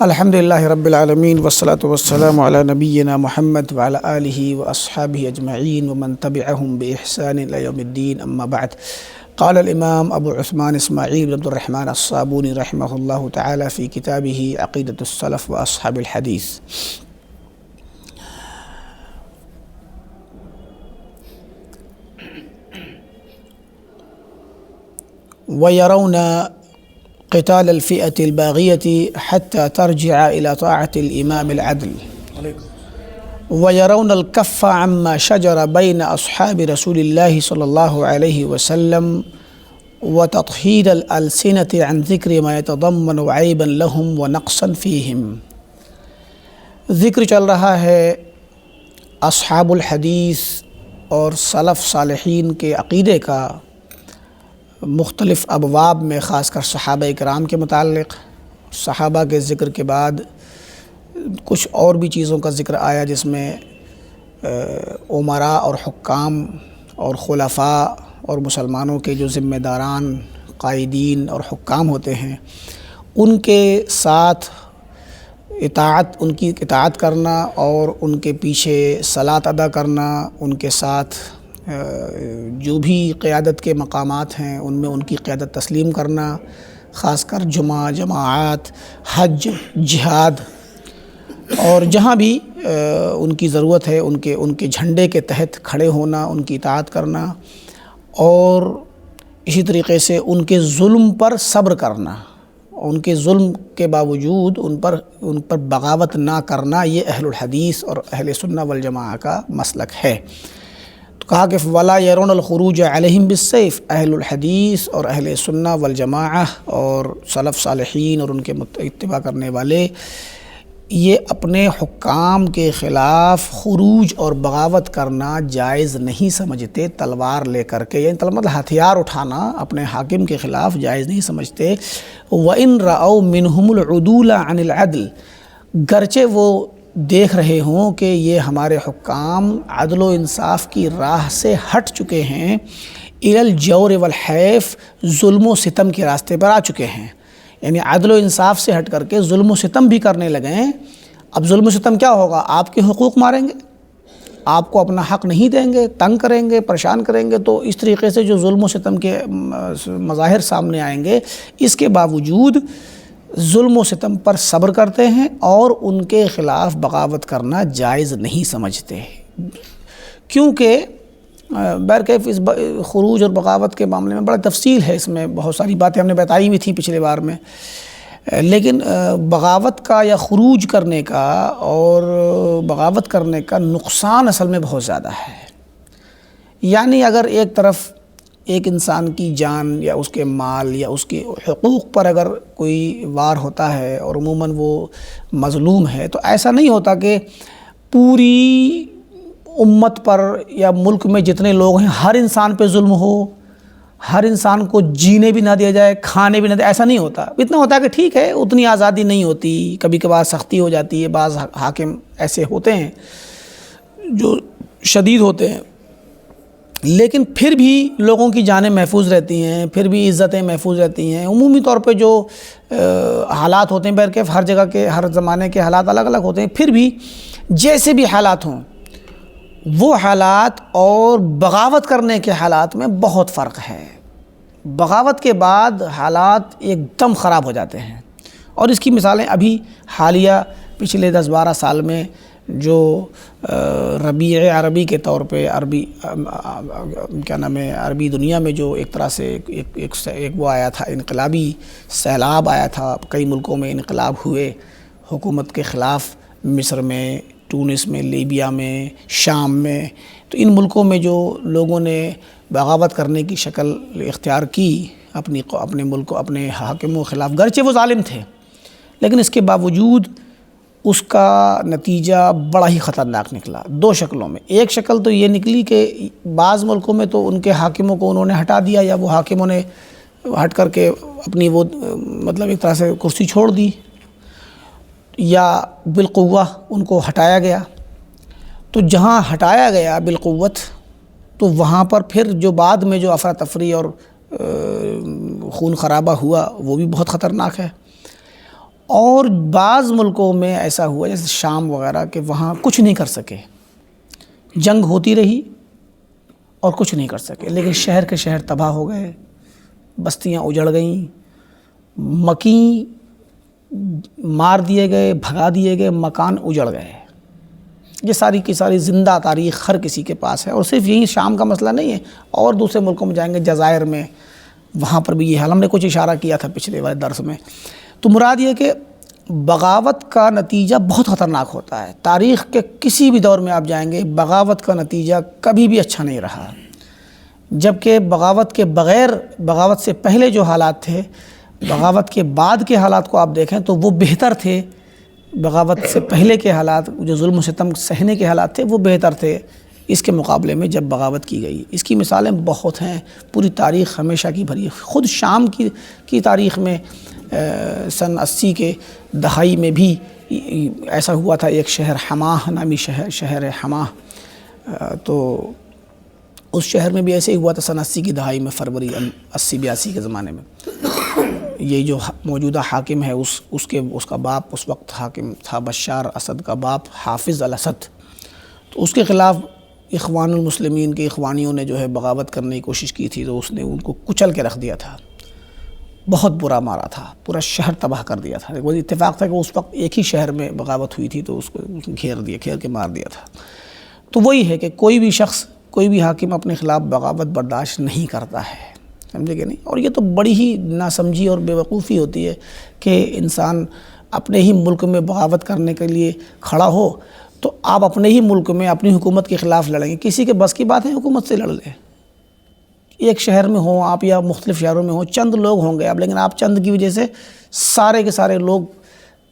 الحمد للہ رب العالمین والصلاة والسلام علی نبینا محمد وعلی آلہ واصحابہ اجمعین ومن تبعہم بإحسان الی یوم الدین اما بعد. قال الامام ابو عثمان اسماعیل بن عبد الرحمن الصابونی رحمہ اللہ تعالی فی کتابہ عقیدۃ السلف واصحاب الحدیث: وَيَرَوْنَ قتال الفئة الباغية حتى ترجع إلى طاعة الإمام العدل، ويرون الكف عما شجر بين أصحاب رسول الله صلى الله عليه وسلم وتطهير الألسنة عن ذكر ما يتضمن عيبا لهم ونقصا فيهم. ذکر چل رہا ہے اصحاب الحدیث اور سلف صالحین کے عقیدے کا مختلف ابواب میں، خاص کر صحابہ اکرام کے متعلق. صحابہ کے ذکر کے بعد کچھ اور بھی چیزوں کا ذکر آیا، جس میں امراء اور حکام اور خلفاء اور مسلمانوں کے جو ذمہ داران، قائدین اور حکام ہوتے ہیں، ان کے ساتھ ان کی اطاعت کرنا اور ان کے پیچھے صلاۃ ادا کرنا، ان کے ساتھ جو بھی قیادت کے مقامات ہیں ان میں ان کی قیادت تسلیم کرنا، خاص کر جمعہ، جماعات، حج، جہاد، اور جہاں بھی ان کی ضرورت ہے ان کے جھنڈے کے تحت کھڑے ہونا، ان کی اطاعت کرنا، اور اسی طریقے سے ان کے ظلم پر صبر کرنا، ان کے ظلم کے باوجود ان پر بغاوت نہ کرنا. یہ اہل الحدیث اور اہل سنہ والجماعہ کا مسلک ہے. کہا کہ وَلَا يَرُونَ الْخُرُوجَ عَلَيْهِمْ بِالسَّيْفِ. اہل الحدیث اور اہل سنہ والجماعہ اور سلف صالحین اور ان کے اتباع کرنے والے یہ اپنے حکام کے خلاف خروج اور بغاوت کرنا جائز نہیں سمجھتے. تلوار لے کر کے، یعنی مطلب ہتھیار اٹھانا اپنے حاکم کے خلاف جائز نہیں سمجھتے. وَإِن رَأَوْا مِنْهُمُ الْعُدُولَ عَنِ الْعَدْلِ. گرچہ وہ دیکھ رہے ہوں کہ یہ ہمارے حکام عدل و انصاف کی راہ سے ہٹ چکے ہیں، اِلَى الْجَوْرِ وَالْحَیف، ظلم و ستم کے راستے پر آ چکے ہیں، یعنی عدل و انصاف سے ہٹ کر کے ظلم و ستم بھی کرنے لگے ہیں. اب ظلم و ستم کیا ہوگا؟ آپ کے حقوق ماریں گے، آپ کو اپنا حق نہیں دیں گے، تنگ کریں گے، پریشان کریں گے. تو اس طریقے سے جو ظلم و ستم کے مظاہر سامنے آئیں گے، اس کے باوجود ظلم و ستم پر صبر کرتے ہیں اور ان کے خلاف بغاوت کرنا جائز نہیں سمجھتے. کیونکہ بہرکیف اس خروج اور بغاوت کے معاملے میں بڑا تفصیل ہے، اس میں بہت ساری باتیں ہم نے بتائی بھی تھیں پچھلے بار میں، لیکن بغاوت کا یا خروج کرنے کا اور بغاوت کرنے کا نقصان اصل میں بہت زیادہ ہے. یعنی اگر ایک طرف ایک انسان کی جان یا اس کے مال یا اس کے حقوق پر اگر کوئی وار ہوتا ہے اور عموماً وہ مظلوم ہے، تو ایسا نہیں ہوتا کہ پوری امت پر یا ملک میں جتنے لوگ ہیں ہر انسان پہ ظلم ہو، ہر انسان کو جینے بھی نہ دیا جائے، کھانے بھی نہ دیا. ایسا نہیں ہوتا. اتنا ہوتا ہے کہ ٹھیک ہے، اتنی آزادی نہیں ہوتی، کبھی کبھار سختی ہو جاتی ہے، بعض حاکم ایسے ہوتے ہیں جو شدید ہوتے ہیں، لیکن پھر بھی لوگوں کی جانیں محفوظ رہتی ہیں، پھر بھی عزتیں محفوظ رہتی ہیں. عمومی طور پہ جو حالات ہوتے ہیں، بہرکیف ہر جگہ کے ہر زمانے کے حالات الگ الگ ہوتے ہیں، پھر بھی جیسے بھی حالات ہوں، وہ حالات اور بغاوت کرنے کے حالات میں بہت فرق ہے. بغاوت کے بعد حالات ایک دم خراب ہو جاتے ہیں، اور اس کی مثالیں ابھی حالیہ پچھلے 10-12 سال میں جو ربیع عربی کے طور پہ عربی دنیا میں جو ایک طرح سے ایک وہ آیا تھا، انقلابی سیلاب آیا تھا. کئی ملکوں میں انقلاب ہوئے حکومت کے خلاف، مصر میں، تونس میں، لیبیا میں، شام میں. تو ان ملکوں میں جو لوگوں نے بغاوت کرنے کی شکل اختیار کی اپنے ملک کو، اپنے حاکموں کے خلاف، گرچہ وہ ظالم تھے، لیکن اس کے باوجود اس کا نتیجہ بڑا ہی خطرناک نکلا 2 شکلوں میں. ایک شکل تو یہ نکلی کہ بعض ملکوں میں تو ان کے حاکموں کو انہوں نے ہٹا دیا، یا وہ حاکموں نے ہٹ کر کے اپنی وہ مطلب ایک طرح سے کرسی چھوڑ دی، یا بالقوہ ان کو ہٹایا گیا. تو جہاں ہٹایا گیا بالقوت، تو وہاں پر پھر جو بعد میں جو افراتفری اور خون خرابہ ہوا، وہ بھی بہت خطرناک ہے. اور بعض ملکوں میں ایسا ہوا جیسے شام وغیرہ کہ وہاں کچھ نہیں کر سکے، جنگ ہوتی رہی اور کچھ نہیں کر سکے، لیکن شہر کے شہر تباہ ہو گئے، بستیاں اجڑ گئیں، مکین مار دیے گئے، بھگا دیے گئے، مکان اجڑ گئے۔ یہ ساری کی ساری زندہ تاریخ ہر کسی کے پاس ہے، اور صرف یہی شام کا مسئلہ نہیں ہے، اور دوسرے ملکوں میں جائیں گے، جزائر میں، وہاں پر بھی یہ حال، ہم نے کچھ اشارہ کیا تھا پچھلے والے درس میں۔ تو مراد یہ کہ بغاوت کا نتیجہ بہت خطرناک ہوتا ہے۔ تاریخ کے کسی بھی دور میں آپ جائیں گے، بغاوت کا نتیجہ کبھی بھی اچھا نہیں رہا، جبکہ بغاوت کے بغیر، بغاوت سے پہلے جو حالات تھے، بغاوت کے بعد کے حالات کو آپ دیکھیں تو وہ بہتر تھے۔ بغاوت سے پہلے کے حالات، جو ظلم و ستم سہنے کے حالات تھے، وہ بہتر تھے اس کے مقابلے میں جب بغاوت کی گئی۔ اس کی مثالیں بہت ہیں، پوری تاریخ ہمیشہ کی بھری ہے۔ خود شام کی تاریخ میں سن 80 کے دہائی میں بھی ایسا ہوا تھا، ایک شہر حماہ نامی شہر حماہ، تو اس شہر میں بھی ایسے ہی ہوا تھا سن 80 کی دہائی میں، فروری 80-82 کے زمانے میں۔ یہ جو موجودہ حاکم ہے اس کا باپ اس وقت حاکم تھا، بشار اسد کا باپ حافظ الاسد، تو اس کے خلاف اخوان المسلمین کے اخوانیوں نے جو ہے بغاوت کرنے کی کوشش کی تھی، تو اس نے ان کو کچل کے رکھ دیا تھا، بہت برا مارا تھا، پورا شہر تباہ کر دیا تھا۔ وہ اتفاق تھا کہ اس وقت ایک ہی شہر میں بغاوت ہوئی تھی، تو اس کو گھیر کے مار دیا تھا۔ تو وہی ہے کہ کوئی بھی شخص، کوئی بھی حاکم اپنے خلاف بغاوت برداشت نہیں کرتا ہے، سمجھے کہ نہیں؟ اور یہ تو بڑی ہی ناسمجھی اور بیوقوفی ہوتی ہے کہ انسان اپنے ہی ملک میں بغاوت کرنے کے لیے کھڑا ہو، تو آپ اپنے ہی ملک میں اپنی حکومت کے خلاف لڑیں گے۔ کسی کے بس کی بات ہے حکومت سے لڑ لیں؟ ایک شہر میں ہوں آپ یا مختلف شہروں میں ہوں، چند لوگ ہوں گے آپ، لیکن آپ چند کی وجہ سے سارے کے سارے لوگ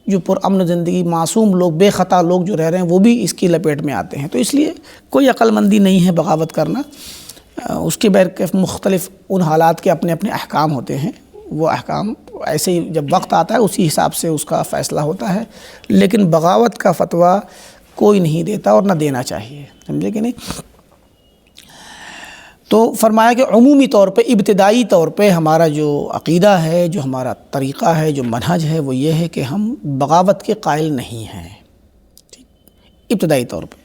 جو پرامن زندگی، معصوم لوگ، بے خطا لوگ جو رہ رہے ہیں، وہ بھی اس کی لپیٹ میں آتے ہیں۔ تو اس لیے کوئی عقل مندی نہیں ہے بغاوت کرنا۔ اس کے بغیر مختلف ان حالات کے اپنے اپنے احکام ہوتے ہیں، وہ احکام ایسے ہی جب وقت آتا ہے اسی حساب سے اس کا فیصلہ ہوتا ہے، لیکن بغاوت کا فتویٰ کوئی نہیں دیتا اور نہ دینا چاہیے، سمجھے کہ نہیں؟ تو فرمایا کہ عمومی طور پہ، ابتدائی طور پہ ہمارا جو عقیدہ ہے، جو ہمارا طریقہ ہے، جو منہج ہے، وہ یہ ہے کہ ہم بغاوت کے قائل نہیں ہیں، ابتدائی طور پہ،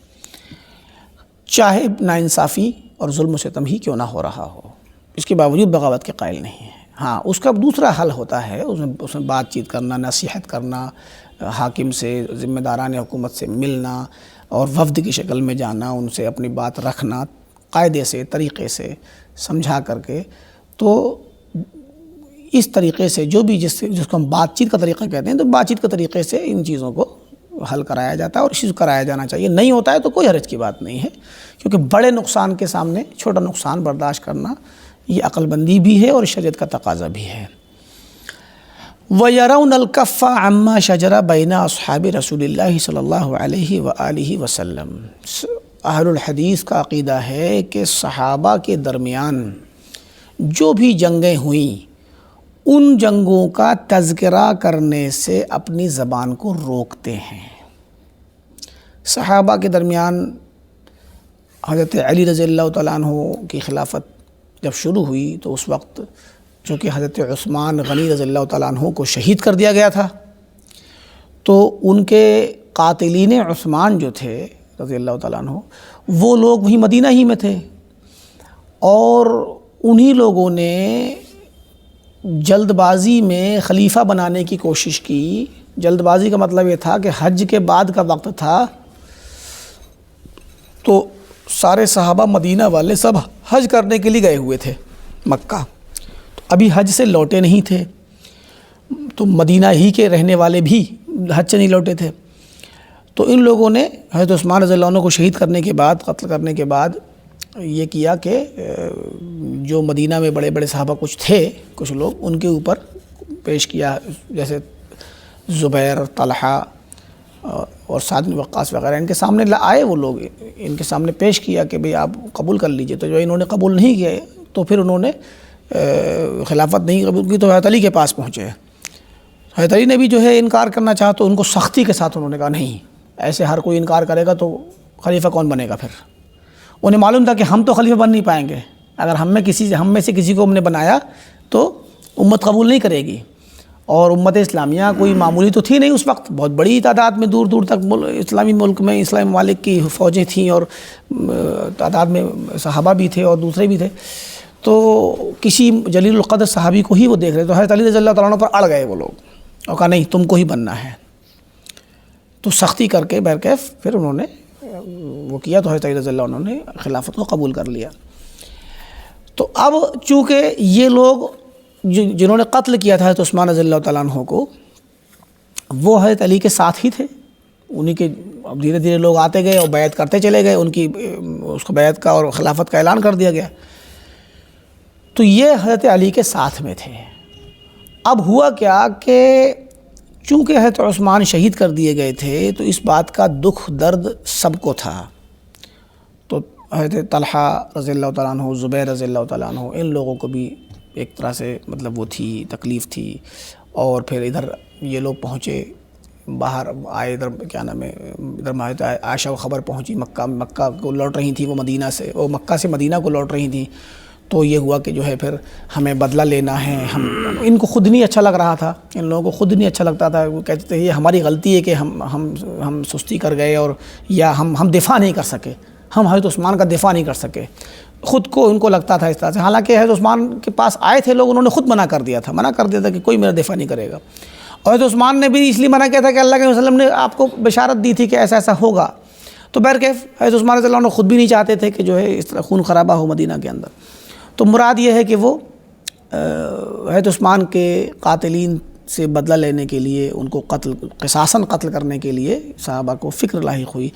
چاہے ناانصافی اور ظلم و ستم ہی کیوں نہ ہو رہا ہو، اس کے باوجود بغاوت کے قائل نہیں ہیں۔ ہاں، اس کا دوسرا حل ہوتا ہے، اس میں بات چیت کرنا، نصیحت کرنا، حاکم سے، ذمہ داران حکومت سے ملنا اور وفد کی شکل میں جانا، ان سے اپنی بات رکھنا، قاعدے سے، طریقے سے سمجھا کر کے۔ تو اس طریقے سے جو بھی جس کو ہم بات چیت کا طریقہ کہتے ہیں، تو بات چیت کے طریقے سے ان چیزوں کو حل کرایا جاتا ہے، اور اس چیز کو کرایا جانا چاہیے۔ نہیں ہوتا ہے تو کوئی حرج کی بات نہیں ہے، کیونکہ بڑے نقصان کے سامنے چھوٹا نقصان برداشت کرنا یہ عقل بندی بھی ہے اور شریعت کا تقاضا بھی ہے۔ وَيَرَوْنَ الْكَفَّ عَمَّا شَجَرَ بَيْنَ أَصْحَابِ رسول اللہ صلی اللہ علیہ وآلہ وسلم۔ اہل الحدیث کا عقیدہ ہے کہ صحابہ کے درمیان جو بھی جنگیں ہوئیں، ان جنگوں کا تذکرہ کرنے سے اپنی زبان کو روکتے ہیں۔ صحابہ کے درمیان حضرت علی رضی اللہ تعالیٰ عنہ کی خلافت جب شروع ہوئی تو اس وقت چونکہ حضرت عثمان غنی رضی اللہ تعالیٰ عنہ کو شہید کر دیا گیا تھا، تو ان کے قاتلین عثمان جو تھے رضی اللہ تعالیٰ عنہ، وہ لوگ وہیں مدینہ ہی میں تھے، اور انہی لوگوں نے جلد بازی میں خلیفہ بنانے کی کوشش کی۔ جلد بازی کا مطلب یہ تھا کہ حج کے بعد کا وقت تھا، تو سارے صحابہ مدینہ والے سب حج کرنے کے لیے گئے ہوئے تھے مکہ، تو ابھی حج سے لوٹے نہیں تھے، تو مدینہ ہی کے رہنے والے بھی حج سے نہیں لوٹے تھے۔ تو ان لوگوں نے حضرت عثمان رضی اللہ عنہ کو شہید کرنے کے بعد، قتل کرنے کے بعد یہ کیا کہ جو مدینہ میں بڑے بڑے صحابہ کچھ تھے، کچھ لوگ، ان کے اوپر پیش کیا، جیسے زبیر، طلحہ اور سعد بن وقاص وغیرہ، ان کے سامنے آئے وہ لوگ، ان کے سامنے پیش کیا کہ بھئی آپ قبول کر لیجئے۔ تو جو انہوں نے قبول نہیں کیے تو پھر انہوں نے خلافت نہیں قبول کی، تو حضرت علی کے پاس پہنچے۔ حضرت علی نے بھی جو ہے انکار کرنا چاہا، تو ان کو سختی کے ساتھ انہوں نے کہا نہیں، ایسے ہر کوئی انکار کرے گا تو خلیفہ کون بنے گا پھر؟ انہیں معلوم تھا کہ ہم تو خلیفہ بن نہیں پائیں گے، اگر ہم میں سے کسی کو ہم نے بنایا تو امت قبول نہیں کرے گی، اور امت اسلامیہ کوئی معمولی تو تھی نہیں اس وقت، بہت بڑی تعداد میں دور دور تک اسلامی ملک میں اسلامی ممالک کی فوجیں تھیں، اور تعداد میں صحابہ بھی تھے اور دوسرے بھی تھے. تو کسی جلیل القدر صحابی کو ہی وہ دیکھ رہے، تو حضرت علی رضی اللہ تعالیٰ عنہ پر اڑ گئے وہ لوگ اور کہا نہیں تم کو ہی بننا ہے. تو سختی کر کے بہرکیف پھر انہوں نے وہ کیا، تو حضرت علی رضی اللہ عنہ نے خلافت کو قبول کر لیا. تو اب چونکہ یہ لوگ جنہوں نے قتل کیا تھا حضرت عثمان رضی اللہ تعالیٰ عنہ کو، وہ حضرت علی کے ساتھ ہی تھے. انہی کے اب دھیرے دھیرے لوگ آتے گئے اور بیعت کرتے چلے گئے، ان کی اس کو بیعت کا اور خلافت کا اعلان کر دیا گیا. تو یہ حضرت علی کے ساتھ میں تھے. اب ہوا کیا کہ چونکہ حضرت عثمان شہید کر دیے گئے تھے تو اس بات کا دکھ درد سب کو تھا. تو حضرت طلحہ رضی اللہ تعالیٰ عنہ، زبیر رضی اللہ تعالیٰ عنہ، ان لوگوں کو بھی ایک طرح سے مطلب وہ تھی، تکلیف تھی. اور پھر ادھر یہ لوگ پہنچے، باہر آئے، ادھر کیا نام ہے، ادھر عائشہ کو خبر پہنچی، مکہ کو لوٹ رہی تھیں، وہ مدینہ سے، وہ مکہ سے مدینہ کو لوٹ رہی تھیں. تو یہ ہوا کہ جو ہے پھر ہمیں بدلہ لینا ہے. ان کو خود نہیں اچھا لگ رہا تھا، ان لوگوں کو خود نہیں اچھا لگتا تھا. وہ کہتے تھے یہ ہماری غلطی ہے کہ ہم سستی کر گئے، اور یا ہم دفاع نہیں کر سکے، ہم حضرت عثمان کا دفاع نہیں کر سکے. خود کو ان کو لگتا تھا اس طرح سے. حالانکہ حضرت عثمان کے پاس آئے تھے لوگ، انہوں نے خود منع کر دیا تھا کہ کوئی میرا دفاع نہیں کرے گا. اور حضرت عثمان نے بھی اس لیے منع کیا تھا کہ اللہ کے وسلم نے آپ کو بشارت دی تھی کہ ایسا ایسا ہوگا. تو بہرکیف حضرت عثمان رضی اللہ عنہ خود بھی نہیں چاہتے تھے کہ جو ہے اس طرح خون خرابہ ہو مدینہ کے اندر. تو مراد یہ ہے کہ وہ حضرت عثمان کے قاتلین سے بدلہ لینے کے لیے، ان کو قصاصاً قتل کرنے کے لیے صحابہ کو فکر لاحق ہوئی.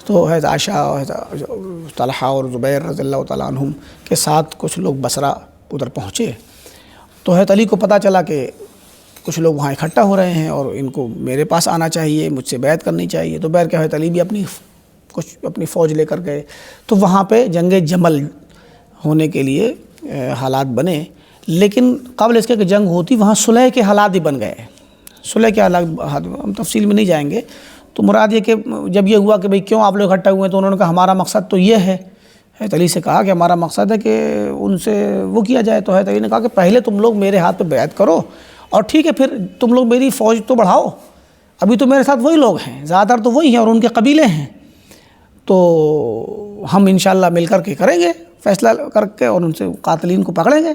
تو حضرت عائشہ اور حضرت طلحہ اور زبیر رضی اللہ تعالیٰ عنہم کے ساتھ کچھ لوگ بصرہ ادھر پہنچے. تو حضرت علی کو پتہ چلا کہ کچھ لوگ وہاں اکٹھا ہو رہے ہیں اور ان کو میرے پاس آنا چاہیے، مجھ سے بیعت کرنی چاہیے. تو بہرکیف حضرت علی بھی اپنی فوج لے کر گئے. تو وہاں پہ جنگ جمل ہونے کے لیے حالات بنے. لیکن قبل اس کے کہ جنگ ہوتی، وہاں صلح کے حالات بھی بن گئے. صلح کے حالات ہم تفصیل میں نہیں جائیں گے. تو مراد یہ کہ جب یہ ہوا کہ بھئی کیوں آپ لوگ اکٹھا ہوئے ہیں، تو انہوں نے کہا ہمارا مقصد تو یہ ہے. حضرت علی سے کہا کہ ہمارا مقصد ہے کہ ان سے وہ کیا جائے. تو حضرت علی نے کہا کہ پہلے تم لوگ میرے ہاتھ پہ بیعت کرو، اور ٹھیک ہے پھر تم لوگ میری فوج تو بڑھاؤ. ابھی تو میرے ساتھ وہی لوگ ہیں، زیادہ تر تو وہی ہیں اور ان کے قبیلے ہیں. تو ہم انشاءاللہ مل کر کے کریں گے فیصلہ کر کے، اور ان سے قاتلین کو پکڑیں گے.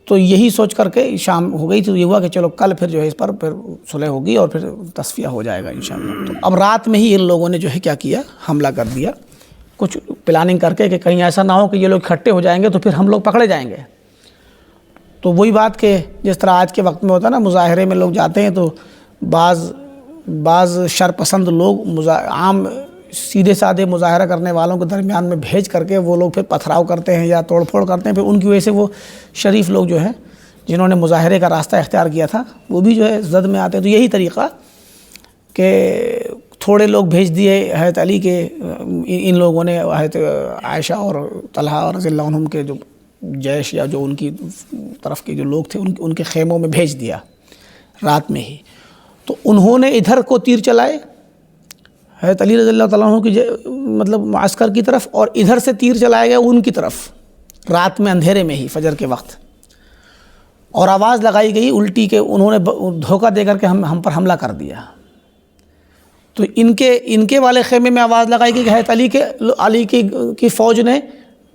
تو یہی سوچ کر کے شام ہو گئی. تو یہ ہوا کہ چلو کل پھر جو ہے اس پر پھر صلح ہوگی اور پھر تصفیہ ہو جائے گا انشاءاللہ. تو اب رات میں ہی ان لوگوں نے جو ہے کیا کیا، حملہ کر دیا، کچھ پلاننگ کر کے کہ کہیں ایسا نہ ہو کہ یہ لوگ اکٹھے ہو جائیں گے تو پھر ہم لوگ پکڑے جائیں گے. تو وہی بات کہ جس طرح آج کے وقت میں ہوتا ہے نا، مظاہرے میں لوگ جاتے ہیں تو بعض شرپسند لوگ عام سیدھے سادھے مظاہرہ کرنے والوں کے درمیان میں بھیج کر کے وہ لوگ پھر پتھراؤ کرتے ہیں یا توڑ پھوڑ کرتے ہیں. پھر ان کی وجہ سے وہ شریف لوگ جو ہیں جنہوں نے مظاہرے کا راستہ اختیار کیا تھا وہ بھی جو ہے زد میں آتے ہیں. تو یہی طریقہ کہ تھوڑے لوگ بھیج دیے حضرت علی کے، ان لوگوں نے حضرت عائشہ اور طلحہ رضی اللہ عنہم کے جو جیش یا جو ان کی طرف کے جو لوگ تھے ان کے خیموں میں بھیج دیا رات میں ہی. تو انہوں نے ادھر کو تیر چلائے حضرت علی رضی اللہ تعالیٰ عنہ کی مطلب معسکر کی طرف، اور ادھر سے تیر چلائے گئے ان کی طرف رات میں اندھیرے میں ہی فجر کے وقت. اور آواز لگائی گئی الٹی کہ انہوں نے دھوکہ دے کر کے ہم پر حملہ کر دیا. تو ان کے والے خیمے میں آواز لگائی گئی کہ حضرت علی کی فوج نے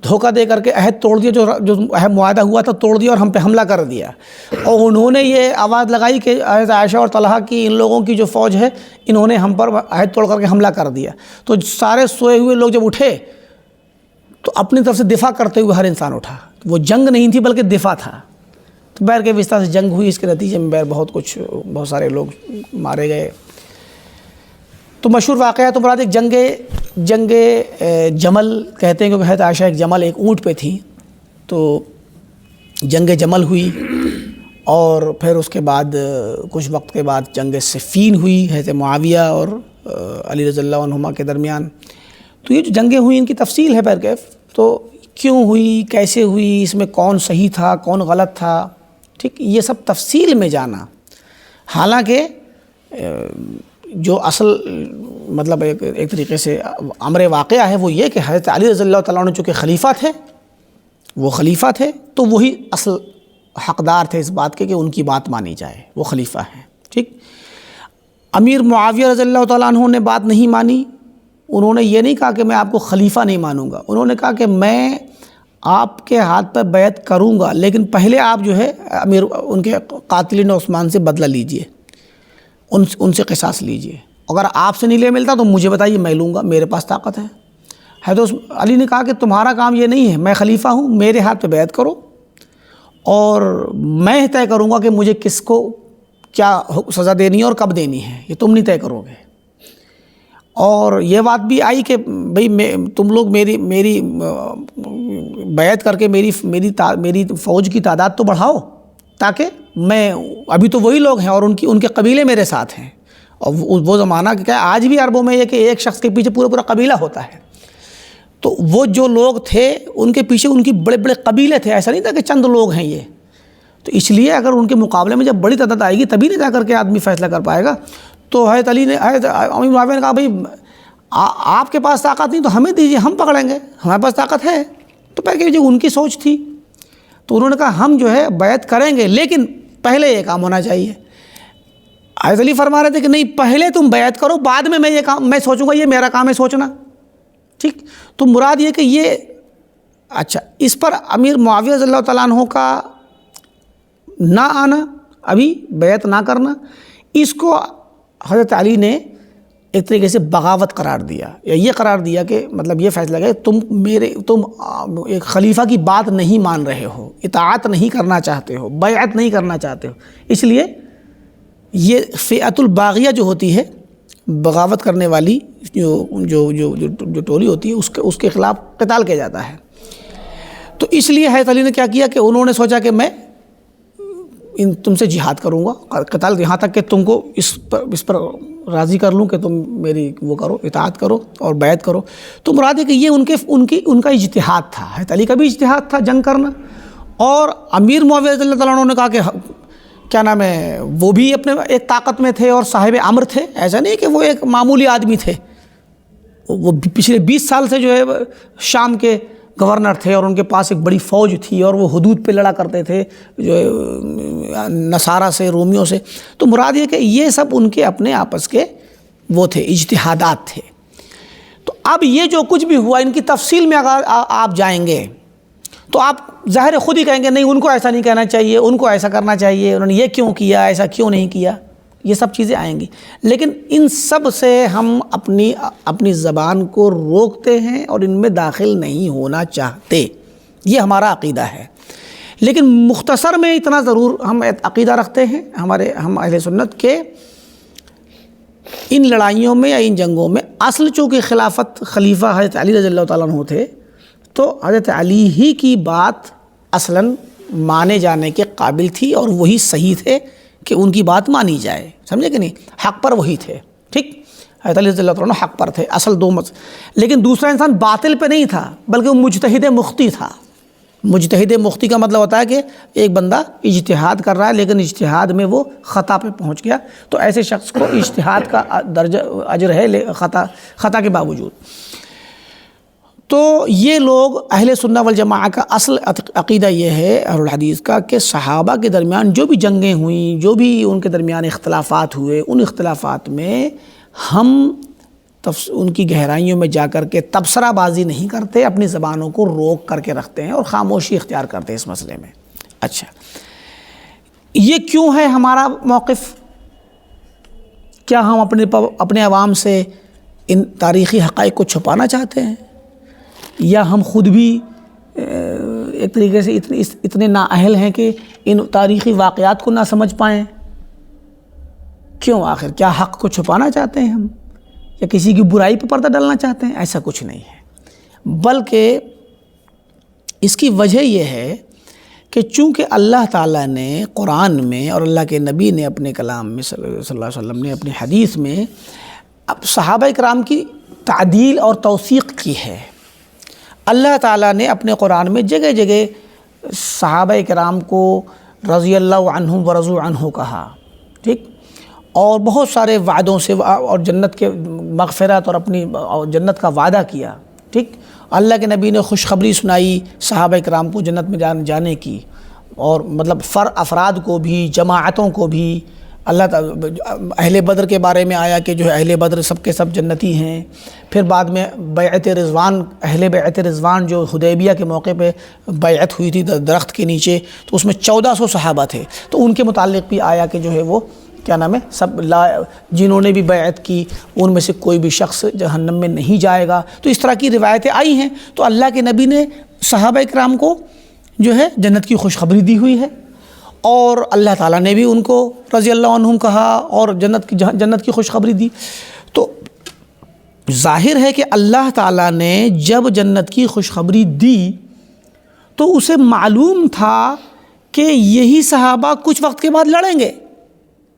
دھوکہ دے کر کے عہد توڑ دیا، جو عہد معاہدہ ہوا تھا توڑ دیا اور ہم پہ حملہ کر دیا. اور انہوں نے یہ آواز لگائی کہ حضرت عائشہ اور طلحہ کی ان لوگوں کی جو فوج ہے انہوں نے ہم پر عہد توڑ کر کے حملہ کر دیا. تو سارے سوئے ہوئے لوگ جب اٹھے تو اپنی طرف سے دفاع کرتے ہوئے ہر انسان اٹھا. وہ جنگ نہیں تھی بلکہ دفاع تھا. تو بہر کے اس طرح سے جنگ ہوئی. اس کے نتیجے میں بہت سارے لوگ مارے گئے. تو مشہور واقعہ تو مراد ایک جنگ جمل کہتے ہیں، کیونکہ حضرت عائشہ ایک جمل ایک اونٹ پہ تھی. تو جنگ جمل ہوئی، اور پھر اس کے بعد کچھ وقت کے بعد جنگ صفین ہوئی حضرت معاویہ اور علی رضی اللہ عنہما کے درمیان. تو یہ جو جنگیں ہوئی ان کی تفصیل ہے بہرکیف. تو کیوں ہوئی، کیسے ہوئی، اس میں کون صحیح تھا کون غلط تھا، ٹھیک، یہ سب تفصیل میں جانا. حالانکہ جو اصل مطلب ایک طریقے سے امر واقعہ ہے وہ یہ کہ حضرت علی رضی اللہ تعالیٰ عنہ چونکہ خلیفہ تھے، وہ خلیفہ تھے، تو وہی اصل حقدار تھے اس بات کے کہ ان کی بات مانی جائے، وہ خلیفہ ہیں، ٹھیک۔ امیر معاویہ رضی اللہ تعالیٰ عنہ نے بات نہیں مانی، انہوں نے یہ نہیں کہا کہ میں آپ کو خلیفہ نہیں مانوں گا، انہوں نے کہا کہ میں آپ کے ہاتھ پر بیعت کروں گا، لیکن پہلے آپ جو ہے امیر ان کے قاتلین عثمان سے بدلہ لیجئے، ان سے قصاص لیجئے، اگر آپ سے نہیں لے ملتا تو مجھے بتائیے، میں لوں گا، میرے پاس طاقت ہے۔ حضرت علی نے کہا کہ تمہارا کام یہ نہیں ہے، میں خلیفہ ہوں، میرے ہاتھ پہ بیعت کرو اور میں طے کروں گا کہ مجھے کس کو کیا سزا دینی ہے اور کب دینی ہے، یہ تم نہیں طے کرو گے۔ اور یہ بات بھی آئی کہ بھئی تم لوگ میری بیعت کر کے میری فوج کی تعداد تو بڑھاؤ، تاکہ میں، ابھی تو وہی لوگ ہیں اور ان کے قبیلے میرے ساتھ ہیں، اور وہ زمانہ کیا ہے، آج بھی عربوں میں یہ کہ ایک شخص کے پیچھے پورا قبیلہ ہوتا ہے، تو وہ جو لوگ تھے ان کے پیچھے ان کی بڑے بڑے قبیلے تھے، ایسا نہیں تھا کہ چند لوگ ہیں یہ، تو اس لیے اگر ان کے مقابلے میں جب بڑی تعداد آئے گی تبھی نہ جا کر کے آدمی فیصلہ کر پائے گا۔ تو حضرت امیر معاویہ نے کہا بھئی آپ کے پاس طاقت نہیں تو ہمیں دیجیے، ہم پکڑیں گے، ہمارے پاس طاقت ہے۔ تو پہلے جو ان کی سوچ تھی، تو انہوں نے کہا ہم جو ہے بیعت کریں گے، لیکن پہلے یہ کام ہونا چاہیے۔ حضرت علی فرما رہے تھے کہ نہیں، پہلے تم بیعت کرو، بعد میں یہ کام میں سوچوں گا، یہ میرا کام ہے سوچنا، ٹھیک۔ تو مراد یہ کہ یہ اچھا، اس پر امیر معاویہ رضی اللہ تعالیٰ عنہ کا نہ آنا، ابھی بیعت نہ کرنا، اس کو حضرت علی نے ایک طریقے سے بغاوت قرار دیا، یا یہ قرار دیا کہ مطلب یہ فیصلہ کہ تم ایک خلیفہ کی بات نہیں مان رہے ہو، اطاعت نہیں کرنا چاہتے ہو، بیعت نہیں کرنا چاہتے ہو، اس لیے یہ فئۃ الباغیہ جو ہوتی ہے، بغاوت کرنے والی جو ٹولی ہوتی ہے، اس کے خلاف قتال کیا جاتا ہے۔ تو اس لیے حضرت علی نے کیا کیا کہ انہوں نے سوچا کہ میں تم سے جہاد کروں گا، قتال، یہاں تک کہ تم کو اس پر راضی کر لوں کہ تم میری وہ کرو، اطاعت کرو اور بیعت کرو۔ تو مراد ہے کہ یہ ان کا اجتہاد تھا، حضرت علی کا بھی اجتہاد تھا جنگ کرنا، اور امیر معاویہ رضی اللہ تعالیٰ عنہ نے کہا کہ کیا نام ہے، وہ بھی اپنے ایک طاقت میں تھے اور صاحب امر تھے، ایسا نہیں کہ وہ ایک معمولی آدمی تھے، وہ پچھلے 20 سال سے جو ہے شام کے گورنر تھے اور ان کے پاس ایک بڑی فوج تھی اور وہ حدود پہ لڑا کرتے تھے جو نصارہ سے، رومیوں سے۔ تو مراد یہ کہ یہ سب ان کے اپنے آپس کے وہ تھے، اجتہادات تھے۔ تو اب یہ جو کچھ بھی ہوا، ان کی تفصیل میں اگر آپ جائیں گے تو آپ ظاہر خود ہی کہیں گے نہیں، ان کو ایسا نہیں کہنا چاہیے، ان کو ایسا کرنا چاہیے، انہوں نے یہ کیوں کیا، ایسا کیوں نہیں کیا، یہ سب چیزیں آئیں گی۔ لیکن ان سب سے ہم اپنی زبان کو روکتے ہیں اور ان میں داخل نہیں ہونا چاہتے، یہ ہمارا عقیدہ ہے۔ لیکن مختصر میں اتنا ضرور ہم عقیدہ رکھتے ہیں ہم اہل سنت کے، ان لڑائیوں میں یا ان جنگوں میں اصل چونکہ خلافت خلیفہ حضرت علی رضی اللہ تعالیٰ عنہ تھے، تو حضرت علی ہی کی بات اصلاً مانے جانے کے قابل تھی، اور وہی صحیح تھے کہ ان کی بات مانی جائے، سمجھے کہ نہیں، حق پر وہی تھے، ٹھیک۔ حضرت علی رضی اللہ تعالیٰ عنہ حق پر تھے، اصل دو لیکن دوسرا انسان باطل پہ نہیں تھا، بلکہ وہ مجتہد مختی تھا۔ مجتہد مختی کا مطلب ہوتا ہے کہ ایک بندہ اجتہاد کر رہا ہے لیکن اجتہاد میں وہ خطا پہ پہنچ گیا، تو ایسے شخص کو اجتہاد کا درجہ اجر ہے خطا کے باوجود۔ تو یہ لوگ اہل سنہ والجماعہ کا اصل عقیدہ یہ ہے اہل الحدیث کا کہ صحابہ کے درمیان جو بھی جنگیں ہوئیں، جو بھی ان کے درمیان اختلافات ہوئے، ان اختلافات میں ہم ان کی گہرائیوں میں جا کر کے تبصرہ بازی نہیں کرتے، اپنی زبانوں کو روک کر کے رکھتے ہیں اور خاموشی اختیار کرتے ہیں اس مسئلے میں۔ اچھا، یہ کیوں ہے ہمارا موقف؟ کیا ہم اپنے عوام سے ان تاریخی حقائق کو چھپانا چاہتے ہیں، یا ہم خود بھی ایک طریقے سے اتنے نااہل ہیں کہ ان تاریخی واقعات کو نہ سمجھ پائیں؟ کیوں آخر کیا حق کو چھپانا چاہتے ہیں ہم، یا کسی کی برائی پہ پردہ ڈالنا چاہتے ہیں؟ ایسا کچھ نہیں ہے، بلکہ اس کی وجہ یہ ہے کہ چونکہ اللہ تعالیٰ نے قرآن میں اور اللہ کے نبی نے اپنے کلام میں صلی اللہ علیہ وسلم نے اپنی حدیث میں اب صحابہ کرام کی تعدیل اور توثیق کی ہے۔ اللہ تعالیٰ نے اپنے قرآن میں جگہ جگہ صحابہ کرام کو رضی اللہ عنہم ورضوا عنہ کہا، ٹھیک، اور بہت سارے وعدوں سے اور جنت کے مغفرت اور جنت کا وعدہ کیا، ٹھیک۔ اللہ کے نبی نے خوشخبری سنائی صحابہ کرام کو جنت میں جانے کی، اور مطلب افراد کو بھی، جماعتوں کو بھی اللہ تعالی، اہل بدر کے بارے میں آیا کہ جو ہے اہل بدر سب کے سب جنتی ہیں۔ پھر بعد میں بیعت رضوان، اہل بیعت رضوان جو حدیبیہ کے موقع پہ بیعت ہوئی تھی درخت کے نیچے، تو اس میں 1400 صحابہ تھے، تو ان کے متعلق بھی آیا کہ جو ہے وہ کیا نام ہے، سب جنہوں نے بھی بیعت کی ان میں سے کوئی بھی شخص جہنم میں نہیں جائے گا۔ تو اس طرح کی روایتیں آئی ہیں۔ تو اللہ کے نبی نے صحابہ کرام کو جو ہے جنت کی خوشخبری دی ہوئی ہے، اور اللہ تعالیٰ نے بھی ان کو رضی اللہ عنہم کہا اور جنت کی خوشخبری دی۔ تو ظاہر ہے کہ اللہ تعالیٰ نے جب جنت کی خوشخبری دی تو اسے معلوم تھا کہ یہی صحابہ کچھ وقت کے بعد لڑیں گے،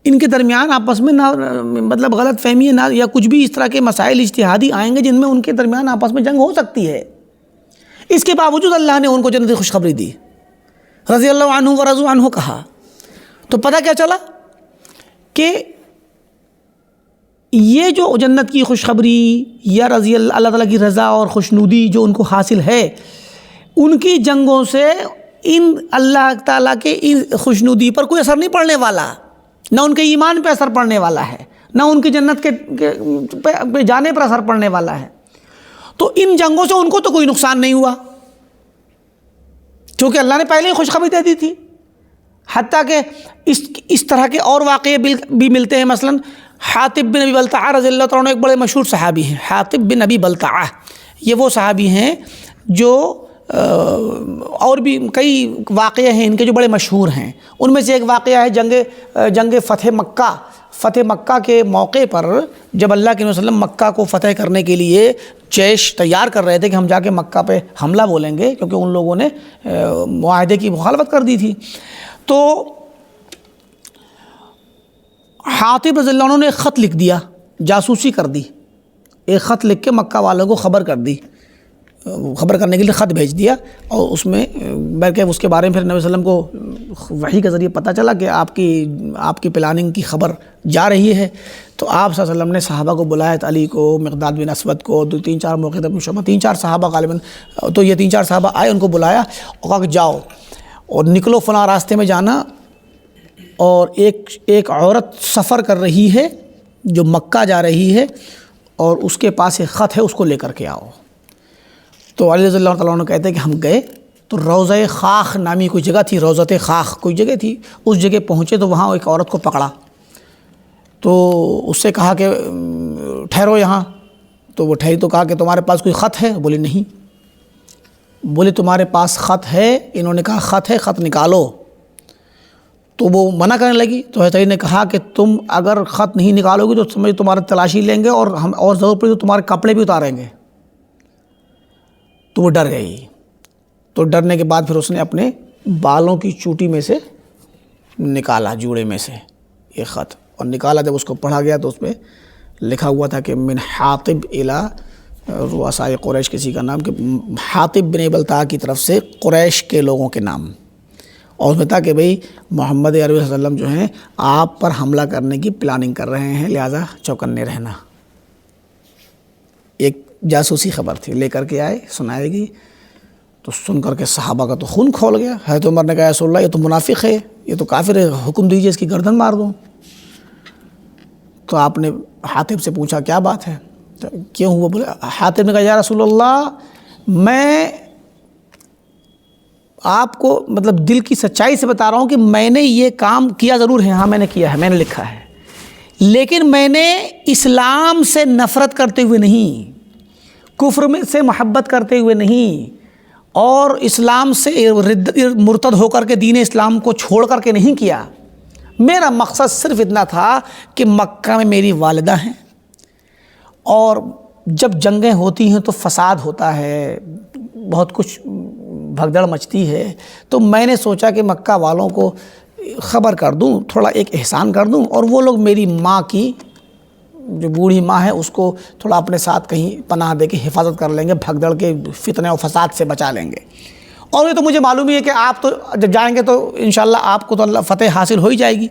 ان کے درمیان آپس میں نہ مطلب غلط فہمی نہ یا کچھ بھی اس طرح کے مسائل اجتہادی آئیں گے جن میں ان کے درمیان آپس میں جنگ ہو سکتی ہے۔ اس کے باوجود اللہ نے ان کو جنت کی خوشخبری دی، رضی اللہ عنہ و رضوا عنہ کہا۔ تو پتہ کیا چلا کہ یہ جو جنت کی خوشخبری یا رضی اللہ تعالیٰ کی رضا اور خوشنودی جو ان کو حاصل ہے، ان کی جنگوں سے ان اللہ تعالیٰ کے ان خوشنودی پر کوئی اثر نہیں پڑنے والا، نہ ان کے ایمان پہ اثر پڑنے والا ہے، نہ ان کی جنت پہ جانے پر اثر پڑنے والا ہے۔ تو ان جنگوں سے ان کو تو کوئی نقصان نہیں ہوا، کیونکہ اللہ نے پہلے ہی خوشخبری دے دی تھی۔ حتیٰ کہ اس طرح کے اور واقعے بھی ملتے ہیں۔ مثلا حاطب بن ابی بلتعہ رضی اللہ تعالیٰ عنہ ایک بڑے مشہور صحابی ہیں۔ حاطب بن ابی بلتعہ یہ وہ صحابی ہیں جو اور بھی کئی واقعے ہیں ان کے جو بڑے مشہور ہیں۔ ان میں سے ایک واقعہ ہے جنگ فتح مکہ۔ فتح مکہ کے موقع پر جب اللہ کے نبی صلی اللہ علیہ وسلم مکہ کو فتح کرنے کے لیے جیش تیار کر رہے تھے کہ ہم جا کے مکہ پہ حملہ بولیں گے، کیونکہ ان لوگوں نے معاہدے کی مخالفت کر دی تھی، تو حاطب رضی اللہ عنہ نے ایک خط لکھ دیا، جاسوسی کر دی، ایک خط لکھ کے مکہ والوں کو خبر کرنے کے لیے خط بھیج دیا، اور اس میں بلکہ اس کے بارے میں پھر نبی صلی اللہ علیہ وسلم کو وحی کے ذریعے پتہ چلا کہ آپ کی پلاننگ کی خبر جا رہی ہے۔ تو آپ صلی اللہ علیہ وسلم نے صحابہ کو بلایا، علی کو، مقداد بن اسود کو، 2-3-4 موقع تک شبہ 3-4 صحابہ غالباً، تو یہ 3-4 صحابہ آئے، ان کو بلایا اور کہا کہ جاؤ اور نکلو فلاں راستے میں جانا، اور ایک عورت سفر کر رہی ہے جو مکہ جا رہی ہے، اور اس کے پاس ایک خط ہے، اس کو لے کر کے آؤ۔ تو علی رضی اللہ تعالیٰ عنہ کہتے ہیں کہ ہم گئے تو روضہ خاخ نامی کوئی جگہ تھی، روضۃ خاخ کوئی جگہ تھی، اس جگہ پہنچے تو وہاں ایک عورت کو پکڑا، تو اس سے کہا کہ ٹھہرو یہاں، تو وہ ٹھہری، تو کہا کہ تمہارے پاس کوئی خط ہے؟ بولے نہیں۔ بولے تمہارے پاس خط ہے؟ انہوں نے کہا خط ہے، خط نکالو۔ تو وہ منع کرنے لگی، تو حضرت علی نے کہا کہ تم اگر خط نہیں نکالو گی تو سمجھ تمہارا تلاشی لیں گے، اور ہم اور ضرورت پڑی تو تمہارے کپڑے بھی اتاریں گے۔ تو وہ ڈر گئی، تو ڈرنے کے بعد پھر اس نے اپنے بالوں کی چوٹی میں سے نکالا، جوڑے میں سے یہ خط، اور نکالا۔ جب اس کو پڑھا گیا تو اس پہ لکھا ہوا تھا کہ من حاطب الی رؤساء قریش، کسی کا نام، کہ حاطب بن بلتعہ کی طرف سے قریش کے لوگوں کے نام، اور اس میں تھا کہ بھئی محمد عربی صلی اللہ علیہ وسلم جو ہیں آپ پر حملہ کرنے کی پلاننگ کر رہے ہیں، لہذا چوکنے رہنا۔ ایک جاسوسی خبر تھی، لے کر کے آئے، سنائے گی، تو سن کر کے صحابہ کا تو خون کھول گیا۔ حضرت عمر نے کہا یا رسول اللہ، یہ تو منافق ہے، یہ تو کافر ہے، حکم دیجئے اس کی گردن مار دوں۔ تو آپ نے حاطب سے پوچھا کیا بات ہے، کیوں ہوا؟ بولے، حاطب نے کہا یا رسول اللہ، میں آپ کو مطلب دل کی سچائی سے بتا رہا ہوں کہ میں نے یہ کام کیا ضرور ہے، ہاں میں نے کیا ہے، میں نے لکھا ہے، لیکن میں نے اسلام سے نفرت کرتے ہوئے نہیں، کفر میں سے محبت کرتے ہوئے نہیں، اور اسلام سے مرتد ہو کر کے دین اسلام کو چھوڑ کر کے نہیں کیا۔ میرا مقصد صرف اتنا تھا کہ مکہ میں میری والدہ ہیں، اور جب جنگیں ہوتی ہیں تو فساد ہوتا ہے، بہت کچھ بھگدڑ مچتی ہے، تو میں نے سوچا کہ مکہ والوں کو خبر کر دوں، تھوڑا ایک احسان کر دوں، اور وہ لوگ میری ماں کی جو بوڑھی ماں ہے اس کو تھوڑا اپنے ساتھ کہیں پناہ دے کے حفاظت کر لیں گے، بھگدڑ کے فتنے و فساد سے بچا لیں گے۔ اور یہ تو مجھے معلوم ہی ہے کہ آپ تو جب جائیں گے تو انشاءاللہ آپ کو تو اللہ فتح حاصل ہو ہی جائے گی۔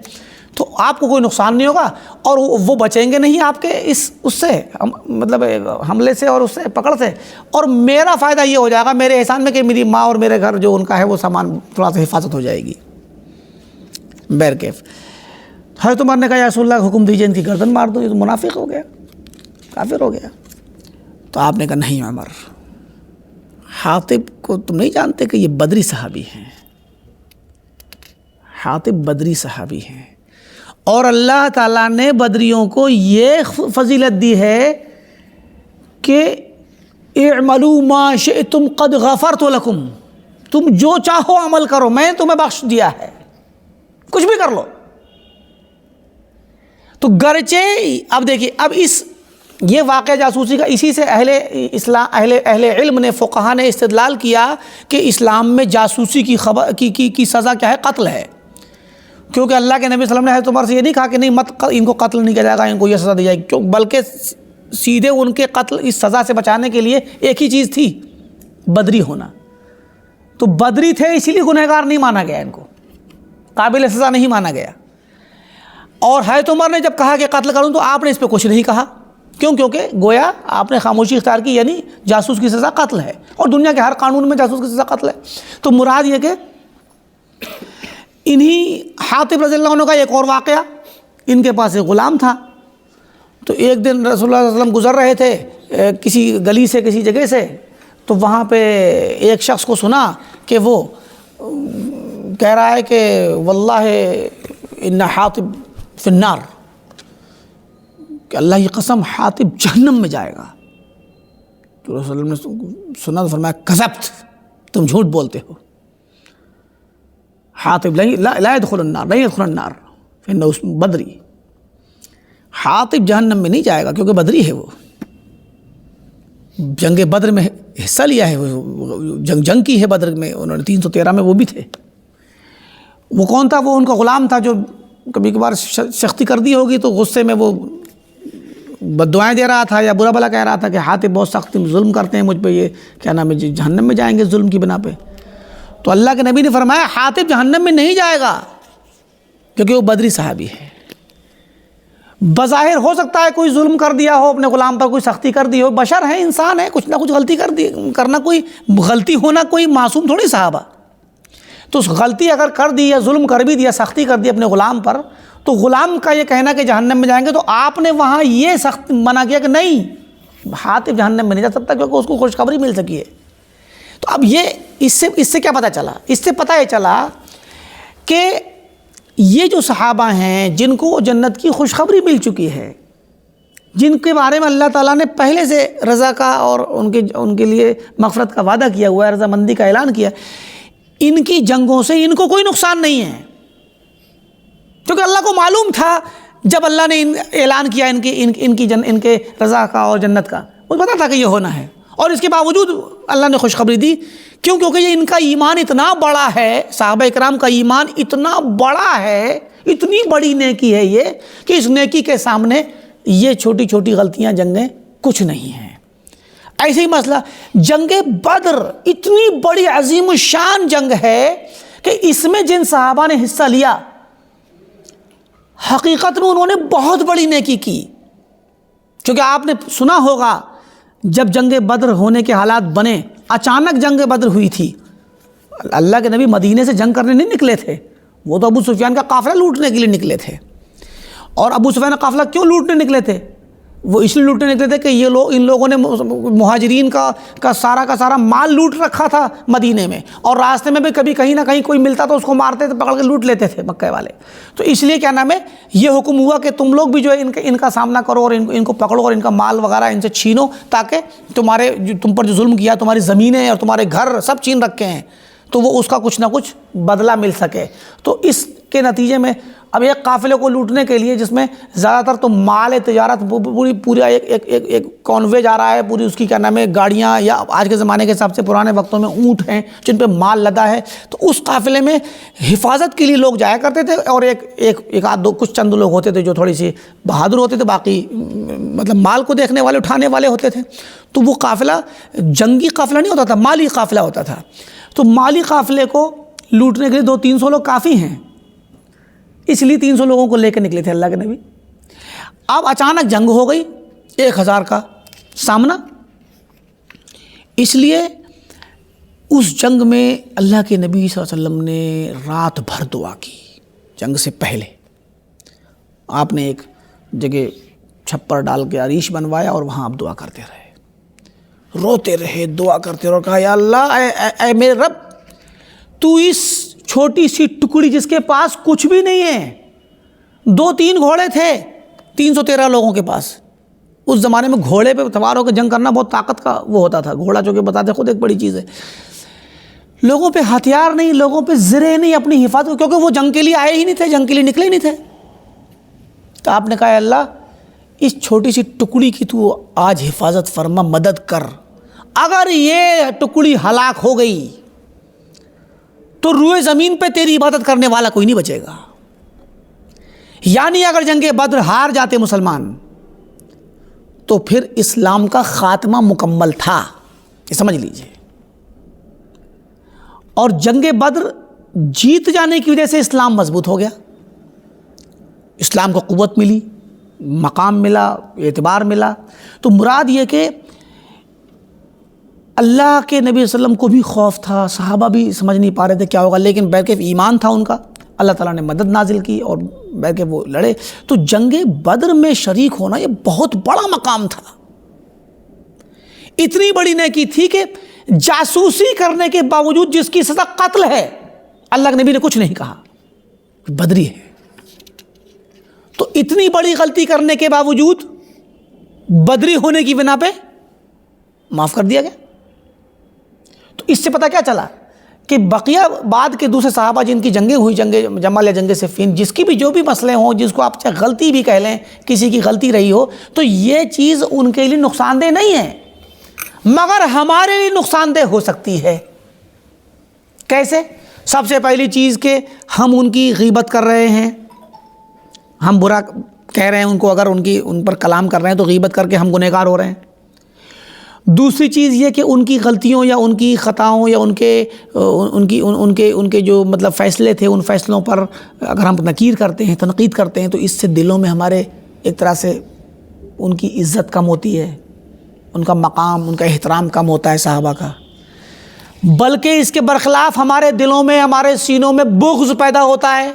تو آپ کو کوئی نقصان نہیں ہوگا اور وہ بچیں گے نہیں آپ کے اس سے مطلب حملے سے اور اس سے پکڑ سے، اور میرا فائدہ یہ ہو جائے گا میرے احسان میں کہ میری ماں اور میرے گھر جو ان کا ہے وہ سامان تھوڑا سا حفاظت ہو جائے گی۔ بہرکیف حضرت عمر نے کہا یا رسول اللہ حکم دیجیے ان کی گردن مار دو، یہ تو منافق ہو گیا، کافر ہو گیا۔ تو آپ نے کہا نہیں عمر، حاطب کو تم نہیں جانتے کہ یہ بدری صحابی ہیں، حاطب بدری صحابی ہیں، اور اللہ تعالیٰ نے بدریوں کو یہ فضیلت دی ہے کہ اعملوا ما شئتم قد غفرت لکم، تم جو چاہو عمل کرو میں تمہیں بخش دیا ہے، کچھ بھی کر لو۔ تو گرچہ اب دیکھیے، اب یہ واقعہ جاسوسی کا اسی سے اہل علم نے، فقہا نے استدلال کیا کہ اسلام میں جاسوسی کی خبر کی سزا کیا ہے؟ قتل ہے، کیونکہ اللہ کے نبی صلی اللہ علیہ وسلم نے حضرت عمر سے یہ نہیں کہا کہ نہیں مت ان کو قتل نہیں کیا جائے گا، ان کو یہ سزا دی جائے گی، بلکہ سیدھے ان کے قتل اس سزا سے بچانے کے لیے ایک ہی چیز تھی، بدری ہونا۔ تو بدری تھے اسی لیے گنہگار نہیں مانا گیا، ان کو قابل سزا نہیں مانا گیا۔ اور حضرت عمر نے جب کہا کہ قتل کروں تو آپ نے اس پہ کچھ نہیں کہا، کیوں؟ کیونکہ گویا آپ نے خاموشی اختیار کی، یعنی جاسوس کی سزا قتل ہے، اور دنیا کے ہر قانون میں جاسوس کی سزا قتل ہے۔ تو مراد یہ کہ انہی حاطب رضی اللہ عنہ کا ایک اور واقعہ، ان کے پاس ایک غلام تھا، تو ایک دن رسول اللہ صلی اللہ علیہ وسلم گزر رہے تھے کسی گلی سے، کسی جگہ سے، تو وہاں پہ ایک شخص کو سنا کہ وہ کہہ رہا ہے کہ واللہ ان حاطب فی النار، کہ اللہ کی قسم حاطب جہنم میں جائے گا۔ تو رسول اللہ نے سنا تو فرمایا کذبت، تم جھوٹ بولتے ہو، حاطب لا يدخل النار، نہیں يدخل النار فإنه بدری، حاطب جہنم میں نہیں جائے گا کیونکہ بدری ہے، وہ جنگ بدر میں حصہ لیا ہے، وہ جنگ کی ہے بدر میں، انہوں نے 313 میں وہ بھی تھے۔ وہ کون تھا؟ وہ ان کا غلام تھا جو کبھی کبھار سختی کر دی ہوگی تو غصے میں وہ بد دعائیں دے رہا تھا یا برا بھلا کہہ رہا تھا کہ حاطب بہت سخت ظلم کرتے ہیں مجھ پہ، یہ کیا نام ہے جہنم میں جائیں گے ظلم کی بنا پہ۔ تو اللہ کے نبی نے فرمایا حاطب جہنم میں نہیں جائے گا کیونکہ وہ بدری صحابی ہے۔ بظاہر ہو سکتا ہے کوئی ظلم کر دیا ہو، اپنے غلام پر کوئی سختی کر دی ہو، بشر ہے، انسان ہے، کچھ نہ کچھ غلطی کرنا، کوئی غلطی ہونا کوئی معصوم تھوڑی صحابہ۔ تو اس غلطی اگر کر دی یا ظلم کر بھی دیا، سختی کر دی اپنے غلام پر، تو غلام کا یہ کہنا کہ جہنم میں جائیں گے، تو آپ نے وہاں یہ سخت منع کیا کہ نہیں، حاطب جہنم میں نہیں جا سکتا کیونکہ اس کو خوشخبری مل سکی ہے۔ تو اب یہ اس سے کیا پتہ چلا؟ اس سے پتہ یہ چلا کہ یہ جو صحابہ ہیں جن کو جنت کی خوشخبری مل چکی ہے، جن کے بارے میں اللہ تعالیٰ نے پہلے سے رضا کا اور ان کے لیے مغفرت کا وعدہ کیا ہوا ہے، رضامندی کا اعلان کیا، ان کی جنگوں سے ان کو کوئی نقصان نہیں ہے، کیونکہ اللہ کو معلوم تھا جب اللہ نے اعلان کیا ان کے رضا کا اور جنت کا، مجھے پتا تھا کہ یہ ہونا ہے، اور اس کے باوجود اللہ نے خوشخبری دی۔ کیوں؟ کیونکہ یہ ان کا ایمان اتنا بڑا ہے، صحابہ اکرام کا ایمان اتنا بڑا ہے، اتنی بڑی نیکی ہے یہ کہ اس نیکی کے سامنے یہ چھوٹی چھوٹی غلطیاں، جنگیں کچھ نہیں ہیں۔ ایسے ہی مسئلہ جنگ بدر اتنی بڑی عظیم الشان جنگ ہے کہ اس میں جن صحابہ نے حصہ لیا حقیقت میں انہوں نے بہت بڑی نیکی کی، کیونکہ آپ نے سنا ہوگا جب جنگ بدر ہونے کے حالات بنے، اچانک جنگ بدر ہوئی تھی، اللہ کے نبی مدینے سے جنگ کرنے نہیں نکلے تھے، وہ تو ابو سفیان کا قافلہ لوٹنے کے لیے نکلے تھے۔ اور ابو سفیان کا قافلہ کیوں لوٹنے نکلے تھے؟ وہ اس لیے لوٹنے نکلے تھے کہ یہ لوگ، ان لوگوں نے مہاجرین کا سارا مال لوٹ رکھا تھا مدینے میں، اور راستے میں بھی کبھی کہیں نہ کہیں کوئی ملتا تو اس کو مارتے تھے، پکڑ کے لوٹ لیتے تھے مکہ والے۔ تو اس لیے کیا نام ہے، یہ حکم ہوا کہ تم لوگ بھی جو ہے ان کا سامنا کرو اور ان کو پکڑو اور ان کا مال وغیرہ ان سے چھینو، تاکہ تم پر جو ظلم کیا، تمہاری زمینیں اور تمہارے گھر سب چھین رکھے ہیں، تو وہ اس کا کچھ نہ کچھ بدلہ مل سکے۔ تو اس کے نتیجے میں اب ایک قافلے کو لوٹنے کے لیے جس میں زیادہ تر تو مال تجارت پورا ایک کانوے جا رہا ہے، پوری اس کی کیا نام ہے گاڑیاں، یا آج کے زمانے کے حساب سے پرانے وقتوں میں اونٹ ہیں جن پہ مال لدا ہے، تو اس قافلے میں حفاظت کے لیے لوگ جایا کرتے تھے، اور ایک آدھ دو کچھ چند لوگ ہوتے تھے جو تھوڑی سی بہادر ہوتے تھے، باقی مطلب مال کو دیکھنے والے، اٹھانے والے ہوتے تھے۔ تو وہ قافلہ جنگی قافلہ نہیں ہوتا تھا، مالی قافلہ ہوتا تھا۔ تو مالی قافلے کو لوٹنے کے لیے 200-300 لوگ کافی ہیں۔ اس لیے 300 لوگوں کو لے کے نکلے تھے اللہ کے نبی۔ اب اچانک جنگ ہو گئی 1000 کا سامنا، اس لیے اس جنگ میں اللہ کے نبی صلی اللہ علیہ وسلم نے رات بھر دعا کی۔ جنگ سے پہلے آپ نے ایک جگہ چھپر ڈال کے عریش بنوایا اور وہاں آپ دعا کرتے رہے، روتے رہے، دعا کرتے رہے اور کہا یا اللہ اے میرے رب، تو اس چھوٹی سی ٹکڑی جس کے پاس کچھ بھی نہیں ہے، 2-3 گھوڑے تھے 313 لوگوں کے پاس، اس زمانے میں گھوڑے پہ سوار ہو کے جنگ کرنا بہت طاقت کا وہ ہوتا تھا، گھوڑا جو کہ بتاتے خود ایک بڑی چیز ہے، لوگوں پہ ہتھیار نہیں، لوگوں پہ زرے نہیں اپنی حفاظت، کیونکہ وہ جنگ کے لیے آئے ہی نہیں تھے، جنگ کے لیے نکلے ہی نہیں تھے۔ تو آپ نے کہا اللہ اس چھوٹی سی ٹکڑی کی تو آج حفاظت فرما، مدد کر، اگر یہ ٹکڑی ہلاک ہو گئی تو روئے زمین پہ تیری عبادت کرنے والا کوئی نہیں بچے گا۔ یعنی اگر جنگ بدر ہار جاتے مسلمان تو پھر اسلام کا خاتمہ مکمل تھا، یہ سمجھ لیجئے۔ اور جنگ بدر جیت جانے کی وجہ سے اسلام مضبوط ہو گیا، اسلام کو قوت ملی، مقام ملا، اعتبار ملا۔ تو مراد یہ کہ اللہ کے نبی صلی اللہ علیہ وسلم کو بھی خوف تھا، صحابہ بھی سمجھ نہیں پا رہے تھے کیا ہوگا، لیکن بہرکیف ایمان تھا ان کا، اللہ تعالیٰ نے مدد نازل کی اور بہرکیف وہ لڑے۔ تو جنگ بدر میں شریک ہونا یہ بہت بڑا مقام تھا، اتنی بڑی نیکی تھی کہ جاسوسی کرنے کے باوجود جس کی سزا قتل ہے، اللہ کے نبی نے کچھ نہیں کہا، بدری ہے۔ تو اتنی بڑی غلطی کرنے کے باوجود بدری ہونے کی بنا پہ معاف کر دیا گیا۔ تو اس سے پتہ کیا چلا کہ بقیہ بعد کے دوسرے صحابہ جن کی جنگیں ہوئی، جنگ جمل یا جنگ صفین، جس کی بھی جو بھی مسئلے ہوں، جس کو آپ چاہے غلطی بھی کہہ لیں، کسی کی غلطی رہی ہو، تو یہ چیز ان کے لیے نقصان دہ نہیں ہے، مگر ہمارے لیے نقصان دہ ہو سکتی ہے۔ کیسے؟ سب سے پہلی چیز کہ ہم ان کی غیبت کر رہے ہیں، ہم برا کہہ رہے ہیں ان کو، اگر ان پر کلام کر رہے ہیں تو غیبت کر کے ہم گنہگار ہو رہے ہیں۔ دوسری چیز یہ کہ ان کی غلطیوں یا ان کی خطاؤں یا ان کے جو مطلب فیصلے تھے، ان فیصلوں پر اگر ہم نکیر کرتے ہیں، تنقید کرتے ہیں، تو اس سے دلوں میں ہمارے ایک طرح سے ان کی عزت کم ہوتی ہے، ان کا مقام، ان کا احترام کم ہوتا ہے صحابہ کا، بلکہ اس کے برخلاف ہمارے دلوں میں، ہمارے سینوں میں بغض پیدا ہوتا ہے۔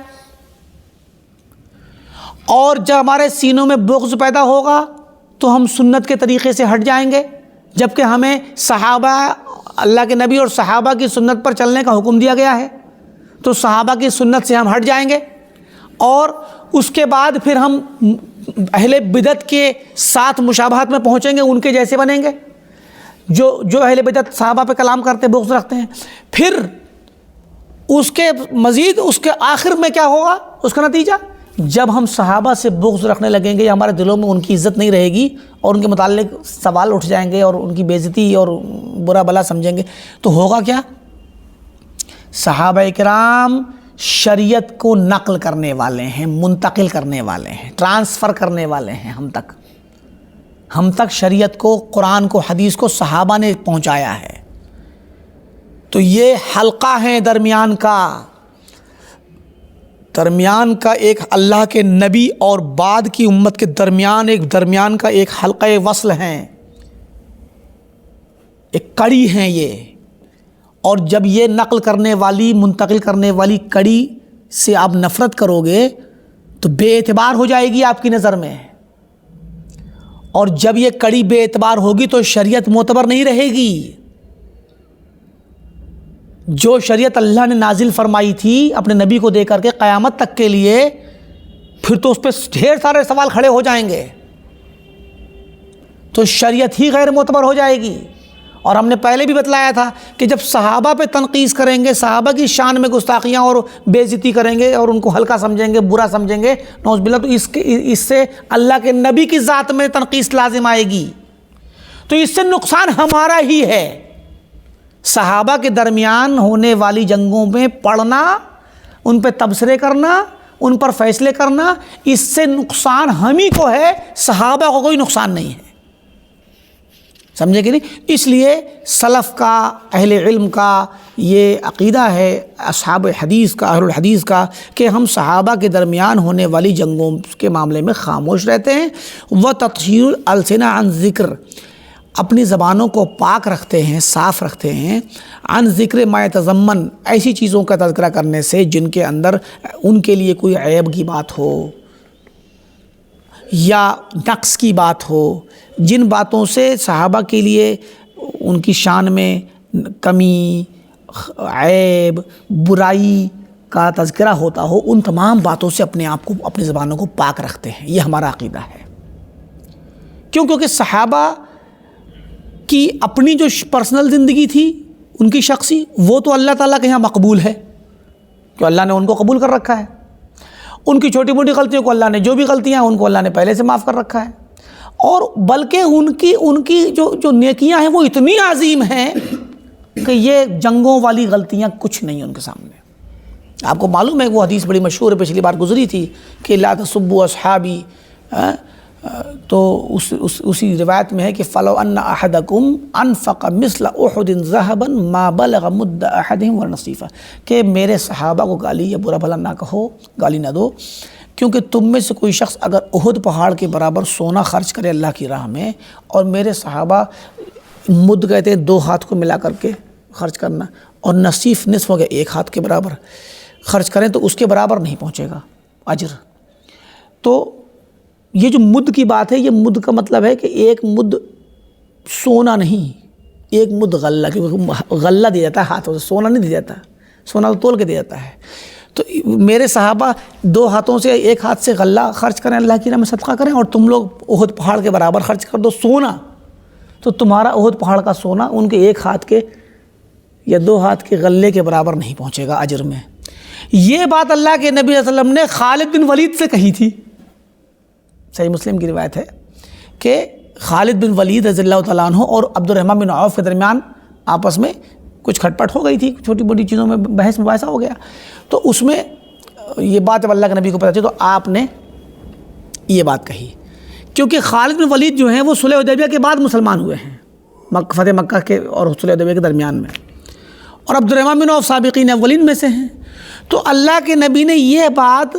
اور جب ہمارے سینوں میں بغض پیدا ہوگا تو ہم سنت کے طریقے سے ہٹ جائیں گے، جبکہ ہمیں صحابہ، اللہ کے نبی اور صحابہ کی سنت پر چلنے کا حکم دیا گیا ہے، تو صحابہ کی سنت سے ہم ہٹ جائیں گے، اور اس کے بعد پھر ہم اہل بدعت کے ساتھ مشابہت میں پہنچیں گے، ان کے جیسے بنیں گے، جو اہل بدعت صحابہ پہ کلام کرتے بغض رکھتے ہیں۔ پھر اس کے مزید اس کے آخر میں کیا ہوگا، اس کا نتیجہ، جب ہم صحابہ سے بغض رکھنے لگیں گے یا ہمارے دلوں میں ان کی عزت نہیں رہے گی اور ان کے متعلق سوال اٹھ جائیں گے اور ان کی بے عزتی اور برا بلا سمجھیں گے، تو ہوگا کیا؟ صحابہ کرام شریعت کو نقل کرنے والے ہیں، منتقل کرنے والے ہیں، ٹرانسفر کرنے والے ہیں ہم تک شریعت کو، قرآن کو، حدیث کو صحابہ نے پہنچایا ہے۔ تو یہ حلقہ ہے درمیان کا ایک اللہ کے نبی اور بعد کی امت کے درمیان کا ایک حلقہ وصل ہیں، ایک کڑی ہیں یہ۔ اور جب یہ نقل کرنے والی، منتقل کرنے والی کڑی سے آپ نفرت کرو گے تو بے اعتبار ہو جائے گی آپ کی نظر میں، اور جب یہ کڑی بے اعتبار ہوگی تو شریعت معتبر نہیں رہے گی۔ جو شریعت اللہ نے نازل فرمائی تھی اپنے نبی کو دے کر کے قیامت تک کے لیے، پھر تو اس پہ ڈھیر سارے سوال کھڑے ہو جائیں گے، تو شریعت ہی غیر معتبر ہو جائے گی۔ اور ہم نے پہلے بھی بتلایا تھا کہ جب صحابہ پہ تنقید کریں گے، صحابہ کی شان میں گستاخیاں اور بے عزتی کریں گے اور ان کو ہلکا سمجھیں گے، برا سمجھیں گے، نعوذ باللہ، تو اس سے اللہ کے نبی کی ذات میں تنقید لازم آئے گی، تو اس سے نقصان ہمارا ہی ہے۔ صحابہ کے درمیان ہونے والی جنگوں میں پڑھنا، ان پہ تبصرے کرنا، ان پر فیصلے کرنا، اس سے نقصان ہم ہی کو ہے، صحابہ کو کوئی نقصان نہیں ہے۔ سمجھے کہ نہیں؟ اس لیے سلف کا، اہل علم کا یہ عقیدہ ہے، اصحاب حدیث کا، اہل الحدیث کا، کہ ہم صحابہ کے درمیان ہونے والی جنگوں کے معاملے میں خاموش رہتے ہیں۔ وَتَطْهِيرُ الْأَلْسِنَةَ عَنْ ذِكْر، اپنی زبانوں کو پاک رکھتے ہیں، صاف رکھتے ہیں، عن ذکر ما یتضمن، ایسی چیزوں کا تذکرہ کرنے سے جن کے اندر ان کے لیے کوئی عیب کی بات ہو یا نقص کی بات ہو، جن باتوں سے صحابہ کے لیے ان کی شان میں کمی، عیب، برائی کا تذکرہ ہوتا ہو، ان تمام باتوں سے اپنے آپ کو، اپنی زبانوں کو پاک رکھتے ہیں۔ یہ ہمارا عقیدہ ہے۔ کیونکہ صحابہ کی اپنی جو پرسنل زندگی تھی، ان کی شخصی، وہ تو اللہ تعالیٰ کے یہاں مقبول ہے، کہ اللہ نے ان کو قبول کر رکھا ہے۔ ان کی چھوٹی موٹی غلطیوں کو اللہ نے، جو بھی غلطیاں ہیں ان کو اللہ نے پہلے سے معاف کر رکھا ہے، اور بلکہ ان کی جو نیکیاں ہیں وہ اتنی عظیم ہیں کہ یہ جنگوں والی غلطیاں کچھ نہیں ان کے سامنے۔ آپ کو معلوم ہے وہ حدیث بڑی مشہور ہے، پچھلی بار گزری تھی کہ لا تسبوا اصحابی، تو اسی روایت میں ہے کہ فَلَوْ أَنَّ أَحَدَكُمْ أَنفَقَ مِثْلَ أُحُدٍ ذَهَبًا مَا بَلَغَ مُدَّ أَحَدِهِمْ وَلَا نَصِيفَهْ، کہ میرے صحابہ کو گالی یا برا بھلا نہ کہو، گالی نہ دو، کیونکہ تم میں سے کوئی شخص اگر احد پہاڑ کے برابر سونا خرچ کرے اللہ کی راہ میں، اور میرے صحابہ مد کہتے ہیں 2 ہاتھ کو ملا کر کے خرچ کرنا، اور نصیف نصف ہو گیا 1 ہاتھ کے برابر خرچ کریں، تو اس کے برابر نہیں پہنچے گا اجر۔ تو یہ جو مد کی بات ہے، یہ مد کا مطلب ہے کہ 1 مد سونا نہیں، 1 مد غلہ، کیونکہ غلہ دیا جاتا ہے ہاتھوں سے، سونا نہیں دیا جاتا، سونا تو تول کے دیا جاتا ہے۔ تو میرے صحابہ 2 ہاتھوں سے 1 ہاتھ سے غلہ خرچ کریں، اللہ کی راہ میں صدقہ کریں، اور تم لوگ احد پہاڑ کے برابر خرچ کر دو سونا، تو تمہارا احد پہاڑ کا سونا ان کے 1 ہاتھ کے یا 2 ہاتھ کے غلے کے برابر نہیں پہنچے گا اجر میں۔ یہ بات اللہ کے نبی صلی اللہ علیہ وسلم نے خالد بن ولید سے کہی تھی۔ صحیح مسلم کی روایت ہے کہ خالد بن ولید رضی اللہ تعالیٰ عنہ اور عبد الرحمن بن عوف کے درمیان آپس میں کچھ کھٹ پٹ ہو گئی تھی، چھوٹی موٹی چیزوں میں بحث مباحثہ ہو گیا، تو اس میں یہ بات جب اللہ کے نبی کو پتہ چلی تو آپ نے یہ بات کہی، کیونکہ خالد بن ولید جو ہیں وہ صلح حدیبیہ کے بعد مسلمان ہوئے ہیں، فتح مکہ کے اور صلح حدیبیہ کے درمیان میں، اور عبد الرحمن بن عوف سابقین اولین میں سے ہیں۔ تو اللہ کے نبی نے یہ بات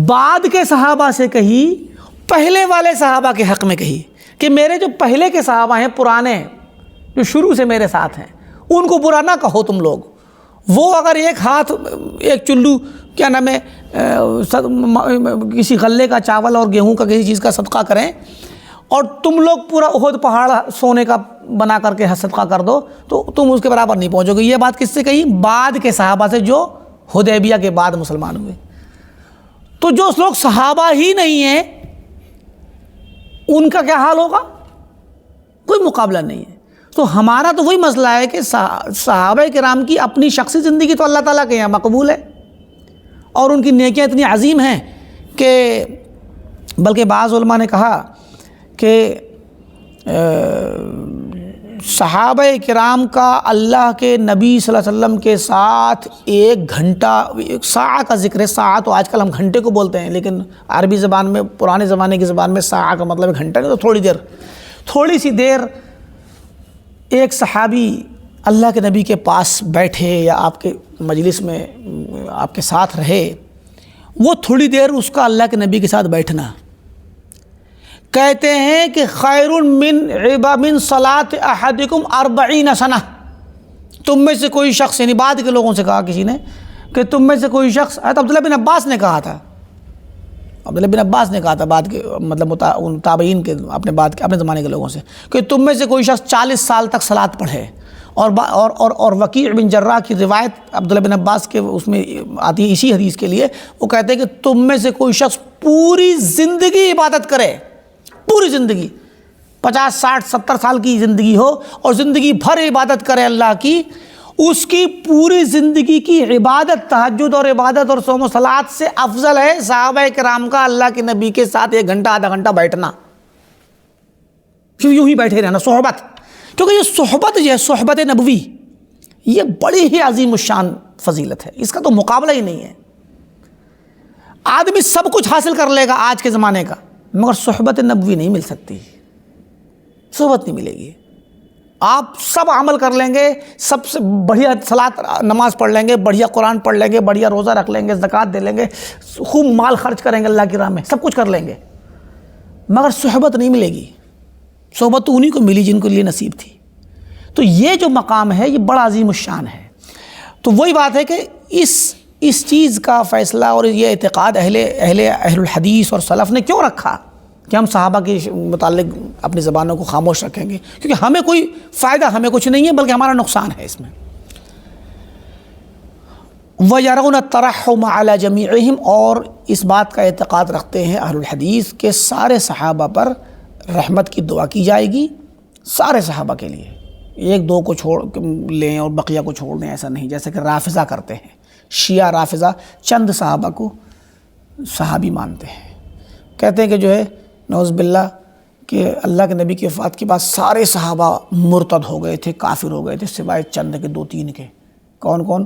بعد کے صحابہ سے کہی، پہلے والے صحابہ کے حق میں کہی، کہ میرے جو پہلے کے صحابہ ہیں، پرانے جو شروع سے میرے ساتھ ہیں، ان کو برا نہ کہو تم لوگ۔ وہ اگر 1 ہاتھ 1 چلو کیا نام ہے کسی غلے کا، چاول اور گیہوں کا، کسی چیز کا صدقہ کریں، اور تم لوگ پورا احد پہاڑ سونے کا بنا کر کے صدقہ کر دو، تو تم اس کے برابر نہیں پہنچو گے۔ یہ بات کس سے کہی؟ بعد کے صحابہ سے جو حدیبیہ کے بعد مسلمان ہوئے۔ تو جو لوگ صحابہ ہی نہیں ہیں ان کا کیا حال ہوگا؟ کوئی مقابلہ نہیں ہے۔ تو ہمارا تو وہی مسئلہ ہے کہ صحابہ کرام کی اپنی شخصی زندگی تو اللہ تعالیٰ کے یہاں مقبول ہے، اور ان کی نیکیاں اتنی عظیم ہیں کہ بلکہ بعض علماء نے کہا کہ صحابہ کرام کا اللہ کے نبی صلی اللہ علیہ وسلم کے ساتھ 1 گھنٹہ، ساعہ کا ذکر ہے۔ ساعہ تو آج کل ہم گھنٹے کو بولتے ہیں، لیکن عربی زبان میں، پرانے زمانے کی زبان میں ساعہ کا مطلب ہے گھنٹہ، نہیں تو تھوڑی دیر، تھوڑی سی دیر ایک صحابی اللہ کے نبی کے پاس بیٹھے یا آپ کے مجلس میں آپ کے ساتھ رہے، وہ تھوڑی دیر اس کا اللہ کے نبی کے ساتھ بیٹھنا، کہتے ہیں کہ خیر من صلاۃ احدکم 40 سنہ، تم میں سے کوئی شخص، یعنی بعد کے لوگوں سے کہا کسی نے کہ تم میں سے کوئی شخص، حضرت عبداللہ بن عباس نے کہا تھا، عبداللہ بن عباس نے کہا تھا بعد کے مطلب تابعین کے، اپنے زمانے کے لوگوں سے، کہ تم میں سے کوئی شخص 40 سال تک صلاۃ پڑھے، اور وکیع بن جراح کی روایت عبداللہ بن عباس کے اس میں آتی ہے اسی حدیث کے لیے، وہ کہتے ہیں کہ تم میں سے کوئی شخص پوری زندگی عبادت کرے، پوری زندگی 50 60 70 سال کی زندگی ہو اور زندگی بھر عبادت کرے اللہ کی، اس کی پوری زندگی کی عبادت، تہجد اور عبادت اور صوم و صلات سے افضل ہے صحابہ کرام کا اللہ کے نبی کے ساتھ 1 گھنٹہ آدھا گھنٹہ بیٹھنا، یوں ہی بیٹھے رہنا، صحبت، کیونکہ یہ صحبت جو ہے صحبت نبوی، یہ بڑی ہی عظیم الشان فضیلت ہے، اس کا تو مقابلہ ہی نہیں ہے۔ آدمی سب کچھ حاصل کر لے گا آج کے زمانے کا، مگر صحبت نبوی نہیں مل سکتی، صحبت نہیں ملے گی. آپ سب عمل کر لیں گے، سب سے بڑھیا صلاۃ نماز پڑھ لیں گے، بڑھیا قرآن پڑھ لیں گے، بڑھیا روزہ رکھ لیں گے، زکوٰۃ دے لیں گے، خوب مال خرچ کریں گے اللہ کی راہ میں، سب کچھ کر لیں گے، مگر صحبت نہیں ملے گی. صحبت تو انہی کو ملی جن کو لیے نصیب تھی. تو یہ جو مقام ہے یہ بڑا عظیم الشان ہے. تو وہی بات ہے کہ اس چیز کا فیصلہ اور یہ اعتقاد اہل الحدیث اور سلف نے کیوں رکھا کہ ہم صحابہ کے متعلق اپنی زبانوں کو خاموش رکھیں گے، کیونکہ ہمیں کوئی فائدہ، ہمیں کچھ نہیں ہے بلکہ ہمارا نقصان ہے اس میں. وَيَرَوْنَ التَّرَحُّمَ عَلَى جَمِيعِهِمْ، اور اس بات کا اعتقاد رکھتے ہیں اہل الحدیث کہ سارے صحابہ پر رحمت کی دعا کی جائے گی، سارے صحابہ کے لیے، ایک دو کو چھوڑ لیں اور بقیہ کو چھوڑ دیں، ایسا نہیں، جیسے کہ رافضہ کرتے ہیں. شیعہ رافضہ چند صحابہ کو صحابی مانتے ہیں، کہتے ہیں کہ جو ہے نعوذ باللہ کہ اللہ کے نبی کی وفات کے بعد سارے صحابہ مرتد ہو گئے تھے، کافر ہو گئے تھے، سوائے چند کے، 2-3 کے. کون کون؟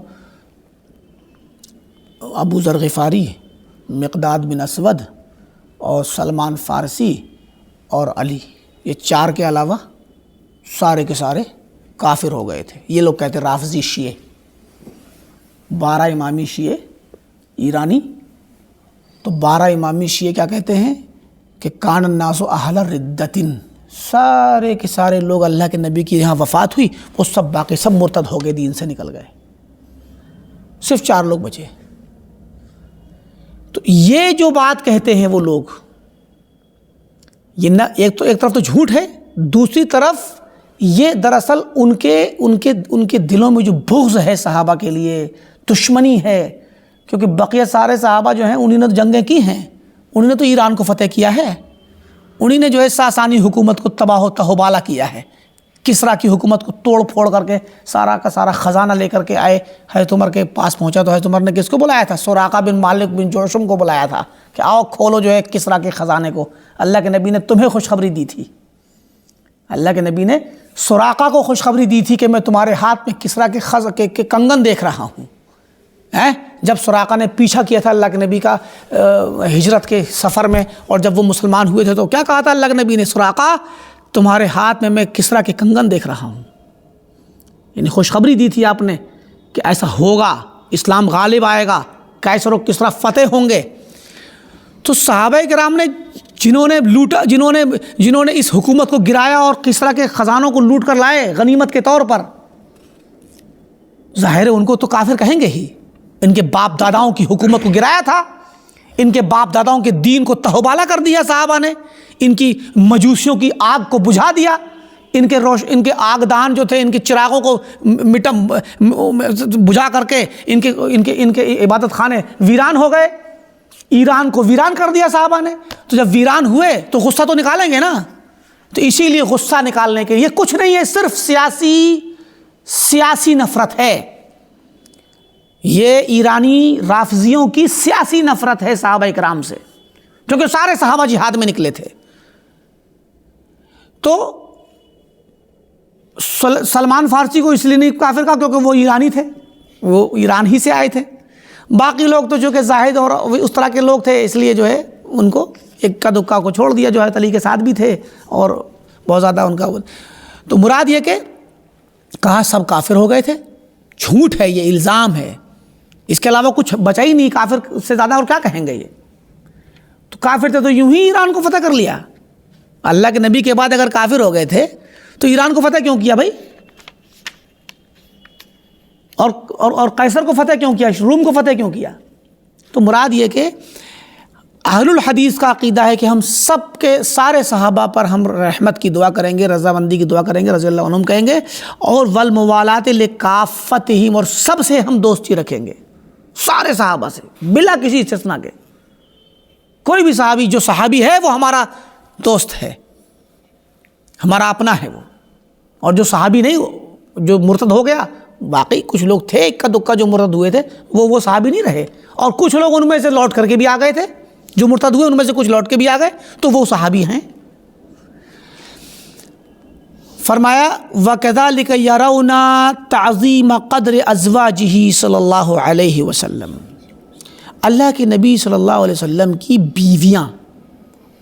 ابو ذر غفاری، مقداد بن اسود اور سلمان فارسی اور علی، یہ 4 کے علاوہ سارے کے سارے کافر ہو گئے تھے. یہ لوگ کہتے ہیں رافضی شیعہ، 12 امامی شیعہ ایرانی. تو 12 امامی شیعہ کیا کہتے ہیں کہ کان الناس اہل ردتن، سارے کے سارے لوگ اللہ کے نبی کی یہاں وفات ہوئی وہ سب باقی سب مرتد ہو گئے، دین سے نکل گئے، صرف 4 لوگ بچے. تو یہ جو بات کہتے ہیں وہ لوگ، یہ نہ ایک طرف تو جھوٹ ہے، دوسری طرف یہ دراصل ان کے دلوں میں جو بغض ہے صحابہ کے لیے، دشمنی ہے، کیونکہ بقیہ سارے صحابہ جو ہیں انہوں نے تو جنگیں کی ہیں، انہوں نے تو ایران کو فتح کیا ہے، انہی نے جو ہے ساسانی حکومت کو تباہ و تحوبالہ کیا ہے، کسریٰ کی حکومت کو توڑ پھوڑ کر کے سارا کا سارا خزانہ لے کر کے آئے. حضرت عمر کے پاس پہنچا تو حضرت عمر نے کس کو بلایا تھا؟ سراقہ بن مالک بن جوشم کو بلایا تھا کہ آؤ کھولو جو ہے کسریٰ کے خزانے کو. اللہ کے نبی نے تمہیں خوشخبری دی تھی، اللہ کے نبی نے سراقہ کو خوشخبری دی تھی کہ میں تمہارے ہاتھ میں کسریٰ کے کنگن دیکھ رہا ہوں. جب سراقہ نے پیچھا کیا تھا اللہ کے نبی کا ہجرت کے سفر میں، اور جب وہ مسلمان ہوئے تھے تو کیا کہا تھا اللہ کے نبی نے؟ سراقہ تمہارے ہاتھ میں کسریٰ کے کنگن دیکھ رہا ہوں. یعنی خوشخبری دی تھی آپ نے کہ ایسا ہوگا، اسلام غالب آئے گا، قیصر و کسریٰ فتح ہوں گے. تو صحابہ کرام نے جنہوں نے لوٹا، جنہوں نے اس حکومت کو گرایا اور کسریٰ کے خزانوں کو لوٹ کر لائے غنیمت کے طور پر، ظاہر ہے ان کو تو کافر کہیں گے ہی. ان کے باپ داداؤں کی حکومت کو گرایا تھا، ان کے باپ داداؤں کے دین کو تہوبالہ کر دیا صحابہ نے، ان کی مجوسیوں کی آگ کو بجھا دیا، ان کے آگدان جو تھے، ان کے چراغوں کو بجھا کر کے ان کے عبادت خانے ویران ہو گئے، ایران کو ویران کر دیا صحابہ نے. تو جب ویران ہوئے تو غصہ تو نکالیں گے نا. تو اسی لیے غصہ نکالنے کے لیے کچھ نہیں ہے، صرف سیاسی نفرت ہے. یہ ایرانی رافضیوں کی سیاسی نفرت ہے صحابہ کرام سے، کیونکہ سارے صحابہ جہاد میں نکلے تھے. تو سلمان فارسی کو اس لیے نہیں کافر کہا کیونکہ وہ ایرانی تھے، وہ ایران ہی سے آئے تھے. باقی لوگ تو جو کہ زاہد اور اس طرح کے لوگ تھے، اس لیے جو ہے ان کو اکا دکا کو چھوڑ دیا، جو ہے علی کے ساتھ بھی تھے اور بہت زیادہ ان کا. تو مراد یہ کہ کہا سب کافر ہو گئے تھے، جھوٹ ہے، یہ الزام ہے، اس کے علاوہ کچھ بچا ہی نہیں. کافر سے زیادہ اور کیا کہیں گے یہ؟ تو کافر تھے تو یوں ہی ایران کو فتح کر لیا. اللہ کے نبی کے بعد اگر کافر ہو گئے تھے تو ایران کو فتح کیوں کیا بھائی؟ اور قیصر کو فتح کیوں کیا؟ روم کو فتح کیوں کیا؟ تو مراد یہ کہ اہل الحدیث کا عقیدہ ہے کہ ہم سب کے سارے صحابہ پر ہم رحمت کی دعا کریں گے، رضامندی کی دعا کریں گے، رضی اللہ عنہم کہیں گے، اور والموالات لکافتہم، اور سب سے ہم دوستی رکھیں گے، سارے صحابہ سے بلا کسی استثناء کے. کوئی بھی صحابی جو صحابی ہے وہ ہمارا دوست ہے، ہمارا اپنا ہے وہ. اور جو صحابی نہیں، جو مرتد ہو گیا، باقی کچھ لوگ تھے اکا دکا جو مرتد ہوئے تھے، وہ صحابی نہیں رہے، اور کچھ لوگ ان میں سے لوٹ کر کے بھی آ گئے تھے، جو مرتد ہوئے ان میں سے کچھ لوٹ کے بھی آ گئے، تو وہ صحابی ہیں. فرمایا وَكَذَلِكَ يَرَوْنَا تَعْظِيمَ قَدْرِ أَزْوَاجِهِ صلی اللہ علیہ وسلم. اللہ کے نبی صلی اللہ علیہ وسلم کی بیویاں،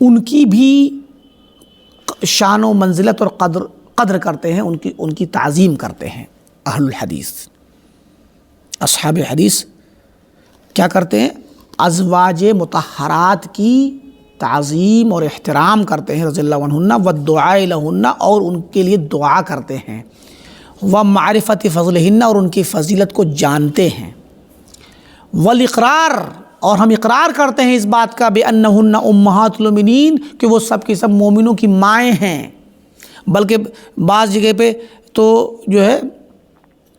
ان کی بھی شان و منزلت اور قدر کرتے ہیں، ان کی تعظیم کرتے ہیں اہل الحدیث۔ اصحاب حدیث کیا کرتے ہیں؟ ازواج مطہرات کی تعظیم اور احترام کرتے ہیں رضی اللہ عنہن، والدعاء لہن، اور ان کے لیے دعا کرتے ہیں، ومعرفت فضلہن، اور ان کی فضیلت کو جانتے ہیں، والاقرار، اور ہم اقرار کرتے ہیں اس بات کا بأنہن امہات المؤمنین، کہ وہ سب کی سب مومنوں کی مائیں ہیں۔ بلکہ بعض جگہ پہ تو جو ہے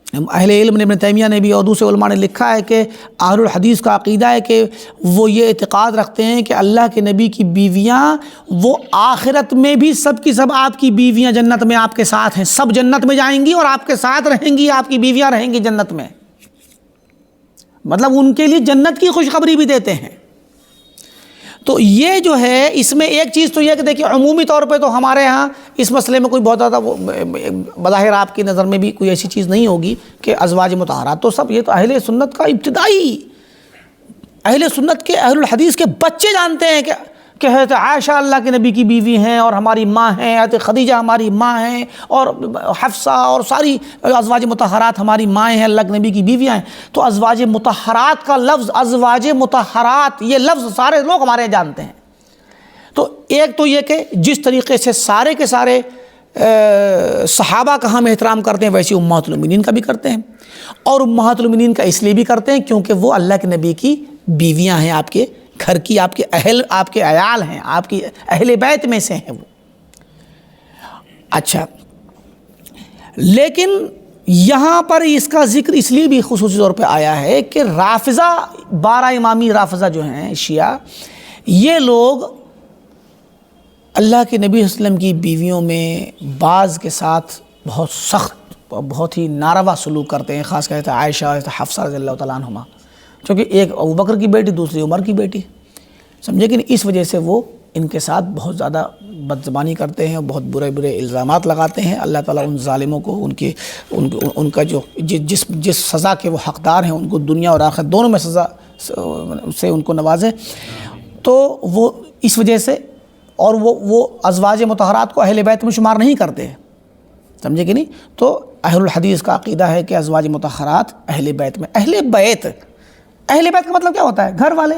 اہل علم نے، ابن تیمیہ نے بھی اور دوسرے علماء نے لکھا ہے کہ اہل الحدیث کا عقیدہ ہے کہ وہ یہ اعتقاد رکھتے ہیں کہ اللہ کے نبی کی بیویاں وہ آخرت میں بھی سب کی سب آپ کی بیویاں جنت میں آپ کے ساتھ ہیں، سب جنت میں جائیں گی اور آپ کے ساتھ رہیں گی، آپ کی بیویاں رہیں گی جنت میں، مطلب ان کے لیے جنت کی خوشخبری بھی دیتے ہیں۔ تو یہ جو ہے اس میں ایک چیز تو یہ کہ دیکھیے عمومی طور پہ تو ہمارے ہاں اس مسئلے میں کوئی بہت زیادہ بظاہر آپ کی نظر میں بھی کوئی ایسی چیز نہیں ہوگی کہ ازواج مطہرات تو سب، یہ تو اہل سنت کا ابتدائی، اہل سنت کے اہل الحدیث کے بچے جانتے ہیں کہ حضرت عائشہ اللہ کے نبی کی بیوی ہیں اور ہماری ماں ہیں، حضرت خدیجہ ہماری ماں ہیں، اور حفصہ اور ساری ازواج مطہرات ہماری مائیں ہیں، اللہ کے نبی کی بیویاں ہیں۔ تو ازواج مطہرات کا لفظ، ازواج مطہرات، یہ لفظ سارے لوگ ہمارے جانتے ہیں۔ تو ایک تو یہ کہ جس طریقے سے سارے کے سارے صحابہ کا ہم احترام کرتے ہیں، ویسے امہات المؤمنین کا بھی کرتے ہیں، اور امہات المؤمنین کا اس لیے بھی کرتے ہیں کیونکہ وہ اللہ کے نبی کی بیویاں ہیں، آپ کے گھر کی، آپ کے عیال ہیں، آپ کی اہل بیت میں سے ہیں وہ۔ اچھا، لیکن یہاں پر اس کا ذکر اس لیے بھی خصوصی طور پہ آیا ہے کہ رافضہ، 12 امامی رافضہ جو ہیں شیعہ، یہ لوگ اللہ کے نبی صلی اللہ علیہ وسلم کی بیویوں میں بعض کے ساتھ بہت سخت، بہت ہی ناروا سلوک کرتے ہیں، خاص کر عائشہ، حفصہ رضی اللہ تعالیٰ عنہما، چونکہ ایک ابوبکر کی بیٹی، دوسری عمر کی بیٹی، سمجھے کہ نہیں؟ اس وجہ سے وہ ان کے ساتھ بہت زیادہ بدزبانی کرتے ہیں، بہت برے برے الزامات لگاتے ہیں۔ اللہ تعالیٰ ان ظالموں کو ان کا جو جس سزا کے وہ حقدار ہیں ان کو دنیا اور آخرت دونوں میں سزا سے ان کو نوازے۔ تو وہ اس وجہ سے، اور وہ ازواج مطہرات کو اہل بیت میں شمار نہیں کرتے، سمجھے کہ نہیں؟ تو اہل الحدیث کا عقیدہ ہے کہ ازواج مطہرات اہل بیت میں، اہل بیت کا مطلب کیا ہوتا ہے؟ گھر والے۔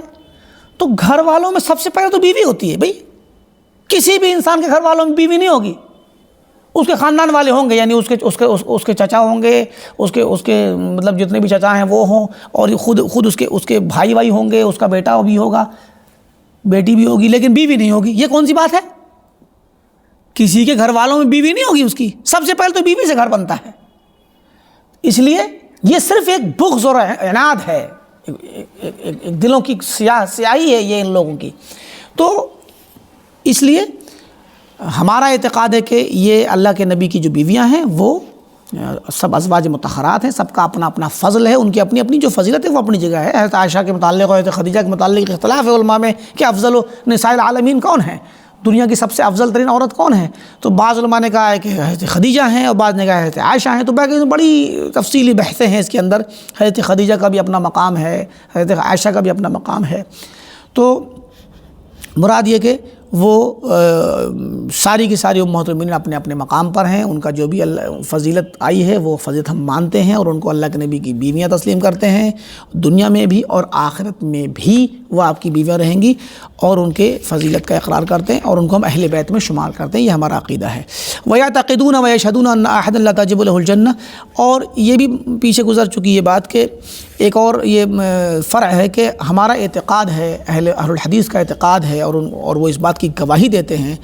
تو گھر والوں میں سب سے پہلے تو بیوی ہوتی ہے بھائی، کسی بھی انسان کے گھر والوں میں بیوی نہیں ہوگی، اس کے خاندان والے ہوں گے، یعنی اس کے چچا ہوں گے، اس کے مطلب جتنے بھی چچا ہیں وہ ہوں، اور خود اس کے بھائی ہوں گے، اس کا بیٹا بھی ہوگا، بیٹی بھی ہوگی، لیکن بیوی نہیں ہوگی۔ یہ کون سی بات ہے؟ کسی کے گھر والوں میں بیوی نہیں ہوگی، اس کی سب سے پہلے تو بیوی سے گھر بنتا ہے۔ اس لیے یہ صرف ایک بغض اور عناد ہے، ایک دلوں کی سیاہی ہے یہ ان لوگوں کی۔ تو اس لیے ہمارا اعتقاد ہے کہ یہ اللہ کے نبی کی جو بیویاں ہیں وہ سب ازواج مطہرات ہیں، سب کا اپنا اپنا فضل ہے، ان کی اپنی اپنی جو فضیلت ہے وہ اپنی جگہ ہے۔ حضرت عائشہ کے متعلق اور حضرت خدیجہ کے متعلق اختلاف ہے علماء میں کہ افضل نساء العالمین کون ہیں، دنیا کی سب سے افضل ترین عورت کون ہے؟ تو بعض علماء نے کہا ہے کہ حضرت خدیجہ ہیں، اور بعض نے کہا ہے حضرت عائشہ ہیں۔ تو باقی بڑی تفصیلی بحثیں ہیں اس کے اندر، حضرت خدیجہ کا بھی اپنا مقام ہے، حضرت عائشہ کا بھی اپنا مقام ہے۔ تو مراد یہ کہ وہ ساری کی ساری امہات المؤمنین اپنے اپنے مقام پر ہیں، ان کا جو بھی فضیلت آئی ہے وہ فضیلت ہم مانتے ہیں، اور ان کو اللہ کے نبی کی بیویاں تسلیم کرتے ہیں، دنیا میں بھی اور آخرت میں بھی وہ آپ کی بیویاں رہیں گی، اور ان کے فضیلت کا اقرار کرتے ہیں، اور ان کو ہم اہل بیت میں شمار کرتے ہیں، یہ ہمارا عقیدہ ہے۔ وَيَعْتَقِدُونَ وَيَشْهَدُونَ أَنَّ أَحَدًا لَا تَجِبُ لَهُ الْجَنَّةُ، اور یہ بھی پیچھے گزر چکی یہ بات کہ ایک اور یہ فرع ہے کہ ہمارا اعتقاد ہے، اہل الحدیث کا اعتقاد ہے، اور وہ اس بات کی گواہی دیتے ہیں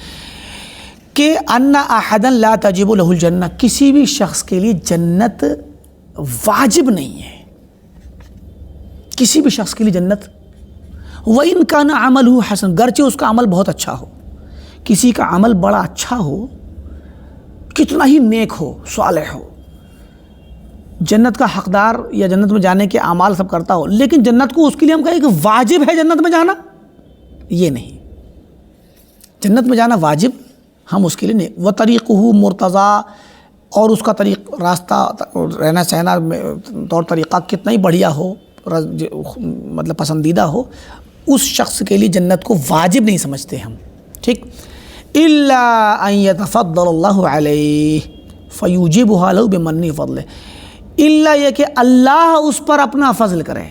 کہ ان احدا لا تجب له الجنہ، کسی بھی شخص کے لیے جنت واجب نہیں ہے، کسی بھی شخص کے لیے جنت، وَإِن كَانَ عَمَلُهُ حَسَنًا، گرچہ اس کا عمل بہت اچھا ہو، کسی کا عمل بڑا اچھا ہو، کتنا ہی نیک ہو، صالح ہو، جنت کا حقدار یا جنت میں جانے کے اعمال سب کرتا ہو، لیکن جنت کو اس کے لیے ہم کہیں کہ واجب ہے جنت میں جانا، یہ نہیں، جنت میں جانا واجب ہم اس کے لیے نہیں۔ وَطَرِيقُهُ مُرْتَضَىٰ، اور اس کا راستہ رہنا سہنا طور طریقہ کتنا ہی بڑھیا ہو، مطلب پسندیدہ ہو، اس شخص کے لیے جنت کو واجب نہیں سمجھتے ہم، ٹھیک۔ الا ان یتفضل اللہ علیہ فیوجبها له بمن فضلہ، الا یہ کہ اللہ اس پر اپنا فضل کرے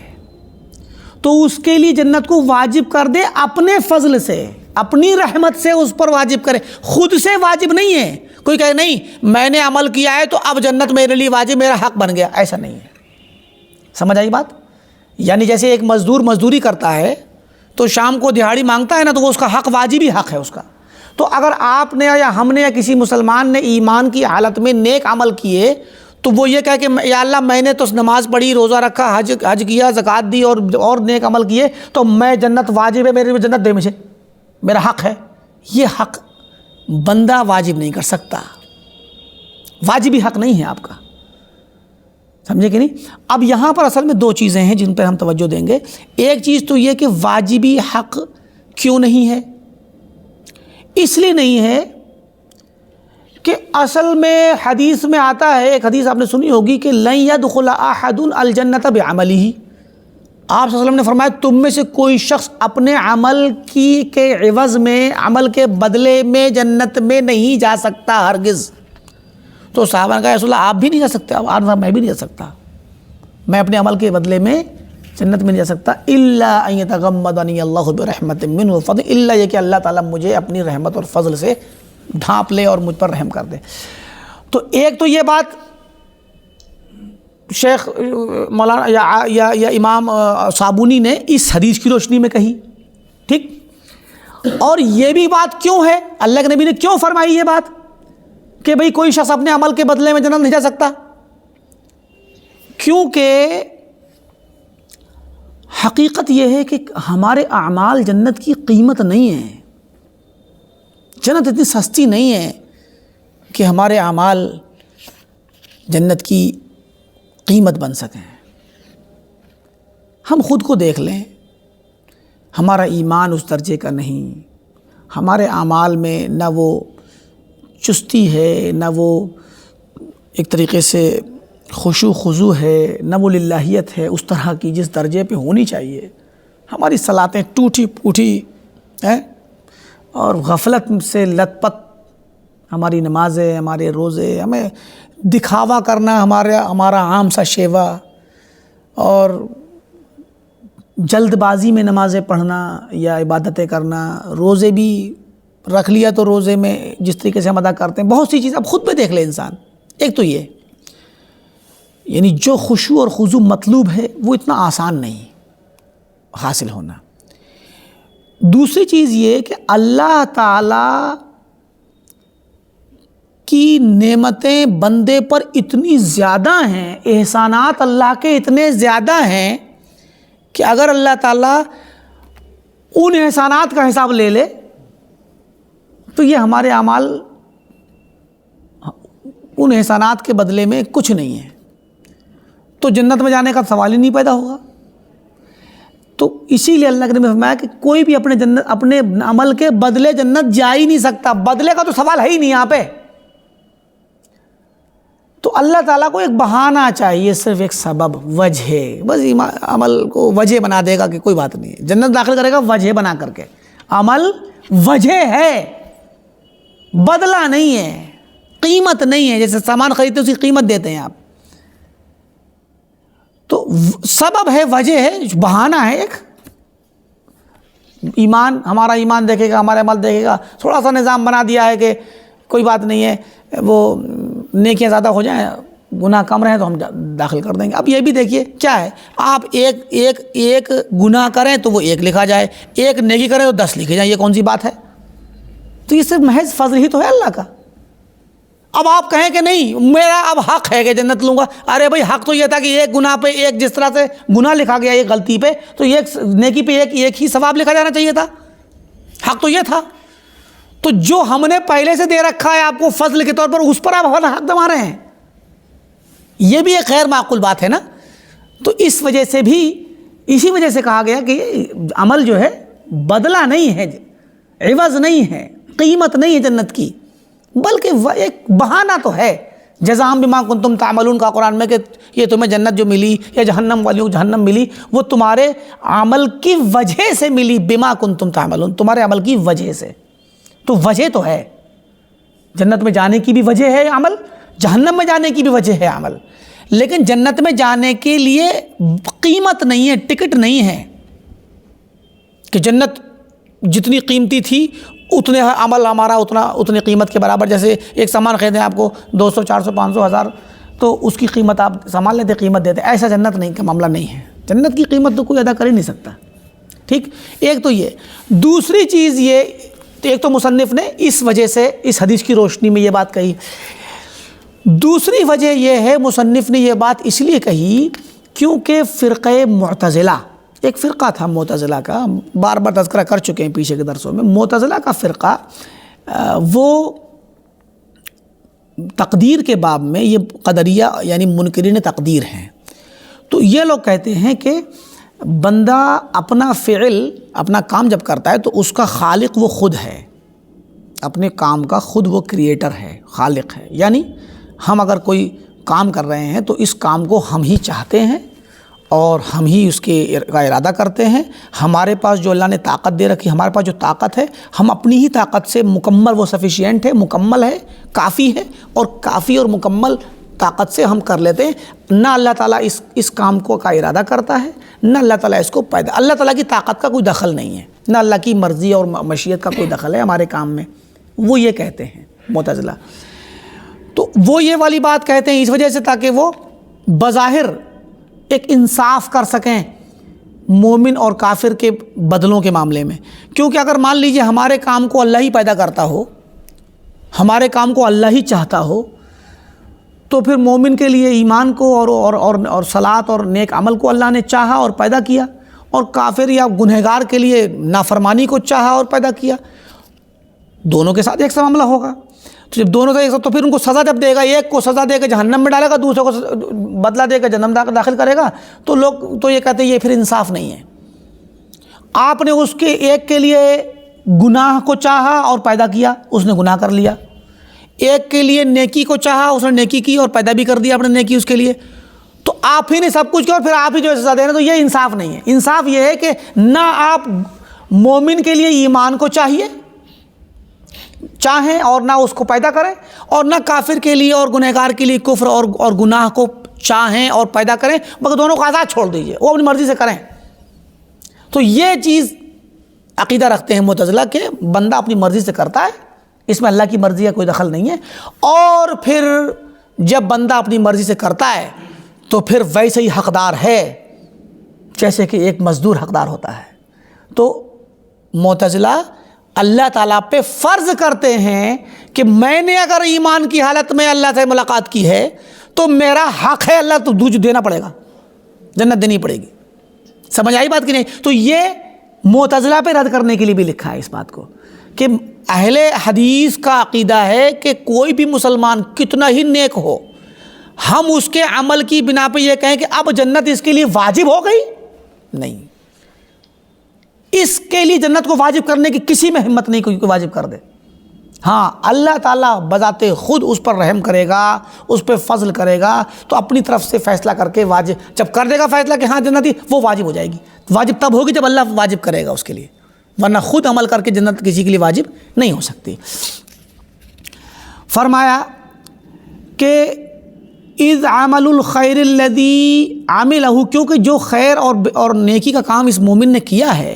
تو اس کے لیے جنت کو واجب کر دے اپنے فضل سے، اپنی رحمت سے اس پر واجب کرے، خود سے واجب نہیں ہے۔ کوئی کہے نہیں میں نے عمل کیا ہے تو اب جنت میرے لیے واجب، میرا حق بن گیا، ایسا نہیں ہے۔ سمجھ آئی بات؟ یعنی جیسے ایک مزدور مزدوری کرتا ہے تو شام کو دہاڑی مانگتا ہے نا، تو وہ اس کا حق واجبی حق ہے اس کا۔ تو اگر آپ نے یا ہم نے یا کسی مسلمان نے ایمان کی حالت میں نیک عمل کیے تو وہ یہ کہہ کہ یا اللہ میں نے تو نماز پڑھی، روزہ رکھا، حج کیا، زکوٰۃ دی اور نیک عمل کیے تو میں جنت واجب ہے، میرے لیے جنت دے، مجھے میرا حق ہے، یہ حق بندہ واجب نہیں کر سکتا، واجبی حق نہیں ہے آپ کا، سمجھے کہ نہیں؟ اب یہاں پر اصل میں دو چیزیں ہیں جن پر ہم توجہ دیں گے۔ ایک چیز تو یہ کہ واجبی حق کیوں نہیں ہے؟ اس لیے نہیں ہے کہ اصل میں حدیث میں آتا ہے، ایک حدیث آپ نے سنی ہوگی کہ لن يدخل احد الجنت بعملہ، آپ صلی اللہ علیہ وسلم نے فرمایا تم میں سے کوئی شخص اپنے عمل کے عوض میں، عمل کے بدلے میں جنت میں نہیں جا سکتا ہرگز۔ تو صحابہ نے کہا رسول اللہ آپ بھی نہیں جا سکتے؟ میں بھی نہیں جا سکتا، میں اپنے عمل کے بدلے میں جنت میں نہیں جا سکتا، الا ان یتغمدنی اللہ برحمت منہ وفضل، الا یہ کہ اللہ تعالیٰ مجھے اپنی رحمت اور فضل سے ڈھانپ لے اور مجھ پر رحم کر دے۔ تو ایک تو یہ بات شیخ مولانا یا امام صابونی نے اس حدیث کی روشنی میں کہی، ٹھیک؟ اور یہ بھی بات کیوں ہے، اللہ کے نبی نے کیوں فرمائی یہ بات کہ بھئی کوئی شخص اپنے عمل کے بدلے میں جنت نہیں جا سکتا؟ کیونکہ حقیقت یہ ہے کہ ہمارے اعمال جنت کی قیمت نہیں ہے، جنت اتنی سستی نہیں ہے کہ ہمارے اعمال جنت کی قیمت بن سکیں۔ ہم خود کو دیکھ لیں، ہمارا ایمان اس درجے کا نہیں، ہمارے اعمال میں نہ وہ چستی ہے، نہ وہ ایک طریقے سے خشوع خضوع ہے، نہ وہ للہیت ہے اس طرح کی جس درجے پہ ہونی چاہیے۔ ہماری صلاتیں ٹوٹی پھوٹی ہیں اور غفلت سے لت پت ہماری نمازیں، ہمارے روزے، ہمیں دکھاوا کرنا ہمارا عام سا شیوا، اور جلد بازی میں نمازیں پڑھنا یا عبادتیں کرنا، روزے بھی رکھ لیا تو روزے میں جس طریقے سے ہم ادا کرتے ہیں، بہت سی چیز اب خود پہ دیکھ لے انسان۔ ایک تو یہ یعنی جو خشوع اور خضوع مطلوب ہے وہ اتنا آسان نہیں حاصل ہونا۔ دوسری چیز یہ کہ اللہ تعالیٰ کی نعمتیں بندے پر اتنی زیادہ ہیں، احسانات اللہ کے اتنے زیادہ ہیں کہ اگر اللہ تعالیٰ ان احسانات کا حساب لے لے تو یہ ہمارے اعمال ان احسانات کے بدلے میں کچھ نہیں ہے، تو جنت میں جانے کا سوال ہی نہیں پیدا ہوگا۔ تو اسی لیے اللہ کے نبی نے فرمایا کہ کوئی بھی اپنے عمل کے بدلے جنت جا ہی نہیں سکتا، بدلے کا تو سوال ہے ہی نہیں یہاں پہ۔ تو اللہ تعالیٰ کو ایک بہانہ چاہیے، صرف ایک سبب، وجہ، بس عمل کو وجہ بنا دے گا کہ کوئی بات نہیں ہے، جنت داخل کرے گا وجہ بنا کر کے۔ عمل وجہ ہے، بدلہ نہیں ہے، قیمت نہیں ہے، جیسے سامان خریدتے اس کی قیمت دیتے ہیں آپ، تو سبب ہے، وجہ ہے، بہانہ ہے ایک۔ ایمان، ہمارا ایمان دیکھے گا، ہمارا عمل دیکھے گا، تھوڑا سا نظام بنا دیا ہے کہ کوئی بات نہیں ہے، وہ نیکیاں زیادہ ہو جائیں، گناہ کم رہیں تو ہم داخل کر دیں گے۔ اب یہ بھی دیکھیے کیا ہے، آپ ایک گناہ کریں تو وہ 1 لکھا جائے، 1 نیکی کریں تو 10 لکھے جائیں، یہ کون سی بات ہے؟ تو یہ صرف محض فضل ہی تو ہے اللہ کا۔ اب آپ کہیں کہ نہیں میرا اب حق ہے کہ جنت لوں گا، ارے بھائی حق تو یہ تھا کہ 1 گناہ پہ 1، جس طرح سے گناہ لکھا گیا 1 غلطی پہ، تو 1 نیکی پہ 1 ہی ثواب لکھا جانا چاہیے تھا، حق تو یہ تھا۔ تو جو ہم نے پہلے سے دے رکھا ہے آپ کو فضل کے طور پر، اس پر آپ حق دما رہے ہیں، یہ بھی ایک غیر معقول بات ہے نا۔ تو اس وجہ سے بھی، اسی وجہ سے کہا گیا کہ عمل جو ہے بدلہ نہیں ہے، عوض نہیں ہے، قیمت نہیں ہے جنت کی، بلکہ ایک بہانہ تو ہے۔ جزاء بما کنتم تعملون کا قرآن میں کہ یہ تمہیں جنت جو ملی یا جہنم والیوں کو جہنم ملی وہ تمہارے عمل کی وجہ سے ملی، بما کنتم تعملون، تمہارے عمل کی وجہ سے۔ تو وجہ تو ہے، جنت میں جانے کی بھی وجہ ہے عمل، جہنم میں جانے کی بھی وجہ ہے عمل، لیکن جنت میں جانے کے لیے قیمت نہیں ہے، ٹکٹ نہیں ہے کہ جنت جتنی قیمتی تھی اتنے عمل ہمارا اتنی قیمت کے برابر. جیسے ایک سامان خریدیں آپ کو 200 400 500 1000 تو اس کی قیمت آپ سامان لیتے قیمت دیتے، ایسا جنت نہیں کا معاملہ نہیں ہے. جنت کی قیمت تو کوئی ادا کر ہی نہیں سکتا. ٹھیک، ایک تو یہ. دوسری چیز یہ، ایک تو مصنف نے اس وجہ سے اس حدیث کی روشنی میں یہ بات کہی. دوسری وجہ یہ ہے مصنف نے یہ بات اس لیے کہی کیونکہ فرقہ معتزلہ، ایک فرقہ تھا معتزلہ کا، بار بار تذکرہ کر چکے ہیں پیچھے کے درسوں میں. معتزلہ کا فرقہ وہ تقدیر کے باب میں یہ قدریہ یعنی منکرین تقدیر ہیں. تو یہ لوگ کہتے ہیں کہ بندہ اپنا فعل، اپنا کام جب کرتا ہے تو اس کا خالق وہ خود ہے، اپنے کام کا خود وہ کریٹر ہے، خالق ہے. یعنی ہم اگر کوئی کام کر رہے ہیں تو اس کام کو ہم ہی چاہتے ہیں اور ہم ہی اس کے کا ارادہ کرتے ہیں. ہمارے پاس جو اللہ نے طاقت دے رکھی، ہمارے پاس جو طاقت ہے، ہم اپنی ہی طاقت سے مکمل، وہ سفیشینٹ ہے، مکمل ہے، کافی ہے، اور کافی اور مکمل طاقت سے ہم کر لیتے ہیں. نہ اللہ تعالیٰ اس کام کو کا ارادہ کرتا ہے، نہ اللہ تعالیٰ اس کو پیدا، اللہ تعالیٰ کی طاقت کا کوئی دخل نہیں ہے، نہ اللہ کی مرضی اور مشیت کا کوئی دخل ہے ہمارے کام میں. وہ یہ کہتے ہیں معتزلہ. تو وہ یہ والی بات کہتے ہیں اس وجہ سے تاکہ وہ بظاہر ایک انصاف کر سکیں مومن اور کافر کے بدلوں کے معاملے میں. کیونکہ اگر مان لیجئے ہمارے کام کو اللہ ہی پیدا کرتا ہو، ہمارے کام کو اللہ ہی چاہتا ہو، تو پھر مومن کے لیے ایمان کو اور صلاۃ اور نیک عمل کو اللہ نے چاہا اور پیدا کیا، اور کافر یا گنہگار کے لیے نافرمانی کو چاہا اور پیدا کیا. دونوں کے ساتھ ایک سا معاملہ ہوگا. تو جب دونوں کا ایک ساتھ، تو پھر ان کو سزا جب دے گا، ایک کو سزا دے کے جہنم میں ڈالے گا، دوسرے کو بدلہ دے کے جہنم داخل کرے گا، تو لوگ تو یہ کہتے ہیں یہ پھر انصاف نہیں ہے. آپ نے اس کے ایک کے لیے گناہ کو چاہا اور پیدا کیا، اس نے گناہ کر لیا. ایک کے لیے نیکی کو چاہا، اس نے نیکی کی اور پیدا بھی کر دیا اپنے نیکی اس کے لیے. تو آپ ہی نے سب کچھ کیا اور پھر آپ ہی جو سزا دے رہے ہیں، تو یہ انصاف نہیں ہے. انصاف یہ ہے کہ نہ آپ مومن کے لیے ایمان کو چاہیں اور نہ اس کو پیدا کریں، اور نہ کافر کے لیے اور گنہگار کے لیے کفر اور گناہ کو چاہیں اور پیدا کریں، مگر دونوں کو آزاد چھوڑ دیجئے، وہ اپنی مرضی سے کریں. تو یہ چیز عقیدہ رکھتے ہیں معتزلہ کہ بندہ اپنی مرضی سے کرتا ہے، اس میں اللہ کی مرضی کا کوئی دخل نہیں ہے. اور پھر جب بندہ اپنی مرضی سے کرتا ہے تو پھر ویسے ہی حقدار ہے جیسے کہ ایک مزدور حقدار ہوتا ہے. تو معتزلہ اللہ تعالیٰ پہ فرض کرتے ہیں کہ میں نے اگر ایمان کی حالت میں اللہ سے ملاقات کی ہے تو میرا حق ہے، اللہ تو تجھے دینا پڑے گا، جنت دینی پڑے گی. سمجھ آئی بات کہ نہیں؟ تو یہ معتزلہ پہ رد کرنے کے لیے بھی لکھا ہے اس بات کو کہ اہل حدیث کا عقیدہ ہے کہ کوئی بھی مسلمان کتنا ہی نیک ہو، ہم اس کے عمل کی بنا پہ یہ کہیں کہ اب جنت اس کے لیے واجب ہو گئی، نہیں. اس کے لیے جنت کو واجب کرنے کی کسی میں ہمت نہیں کوئی واجب کر دے. ہاں اللہ تعالیٰ بذات خود اس پر رحم کرے گا، اس پہ فضل کرے گا، تو اپنی طرف سے فیصلہ کر کے واجب جب کر دے گا فیصلہ کہ ہاں جنت ہی، وہ واجب ہو جائے گی. واجب تب ہوگی جب اللہ واجب کرے گا اس کے لیے، ورنہ خود عمل کر کے جنت کسی کے لیے واجب نہیں ہو سکتی. فرمایا کہ اذ عمل الخیر الذی عملہ، کیونکہ جو خیر اور نیکی کا کام اس مومن نے کیا ہے،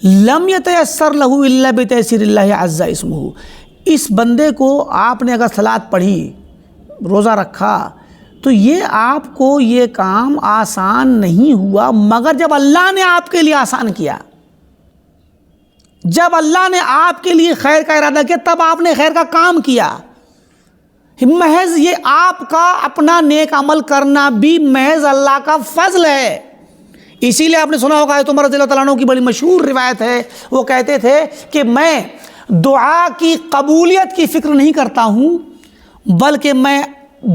لم یتیسر لہ الا بتیسیر اللہ عز اسمہ، اس بندے کو آپ نے اگر صلاۃ پڑھی، روزہ رکھا، تو یہ آپ کو یہ کام آسان نہیں ہوا مگر جب اللہ نے آپ کے لیے آسان کیا. جب اللہ نے آپ کے لیے خیر کا ارادہ کیا تب آپ نے خیر کا کام کیا. محض یہ آپ کا اپنا نیک عمل کرنا بھی محض اللہ کا فضل ہے. اسی لیے آپ نے سنا ہوگا عمر رضی اللہ تعالیٰ عنہ کی بڑی مشہور روایت ہے، وہ کہتے تھے کہ میں دعا کی قبولیت کی فکر نہیں کرتا ہوں بلکہ میں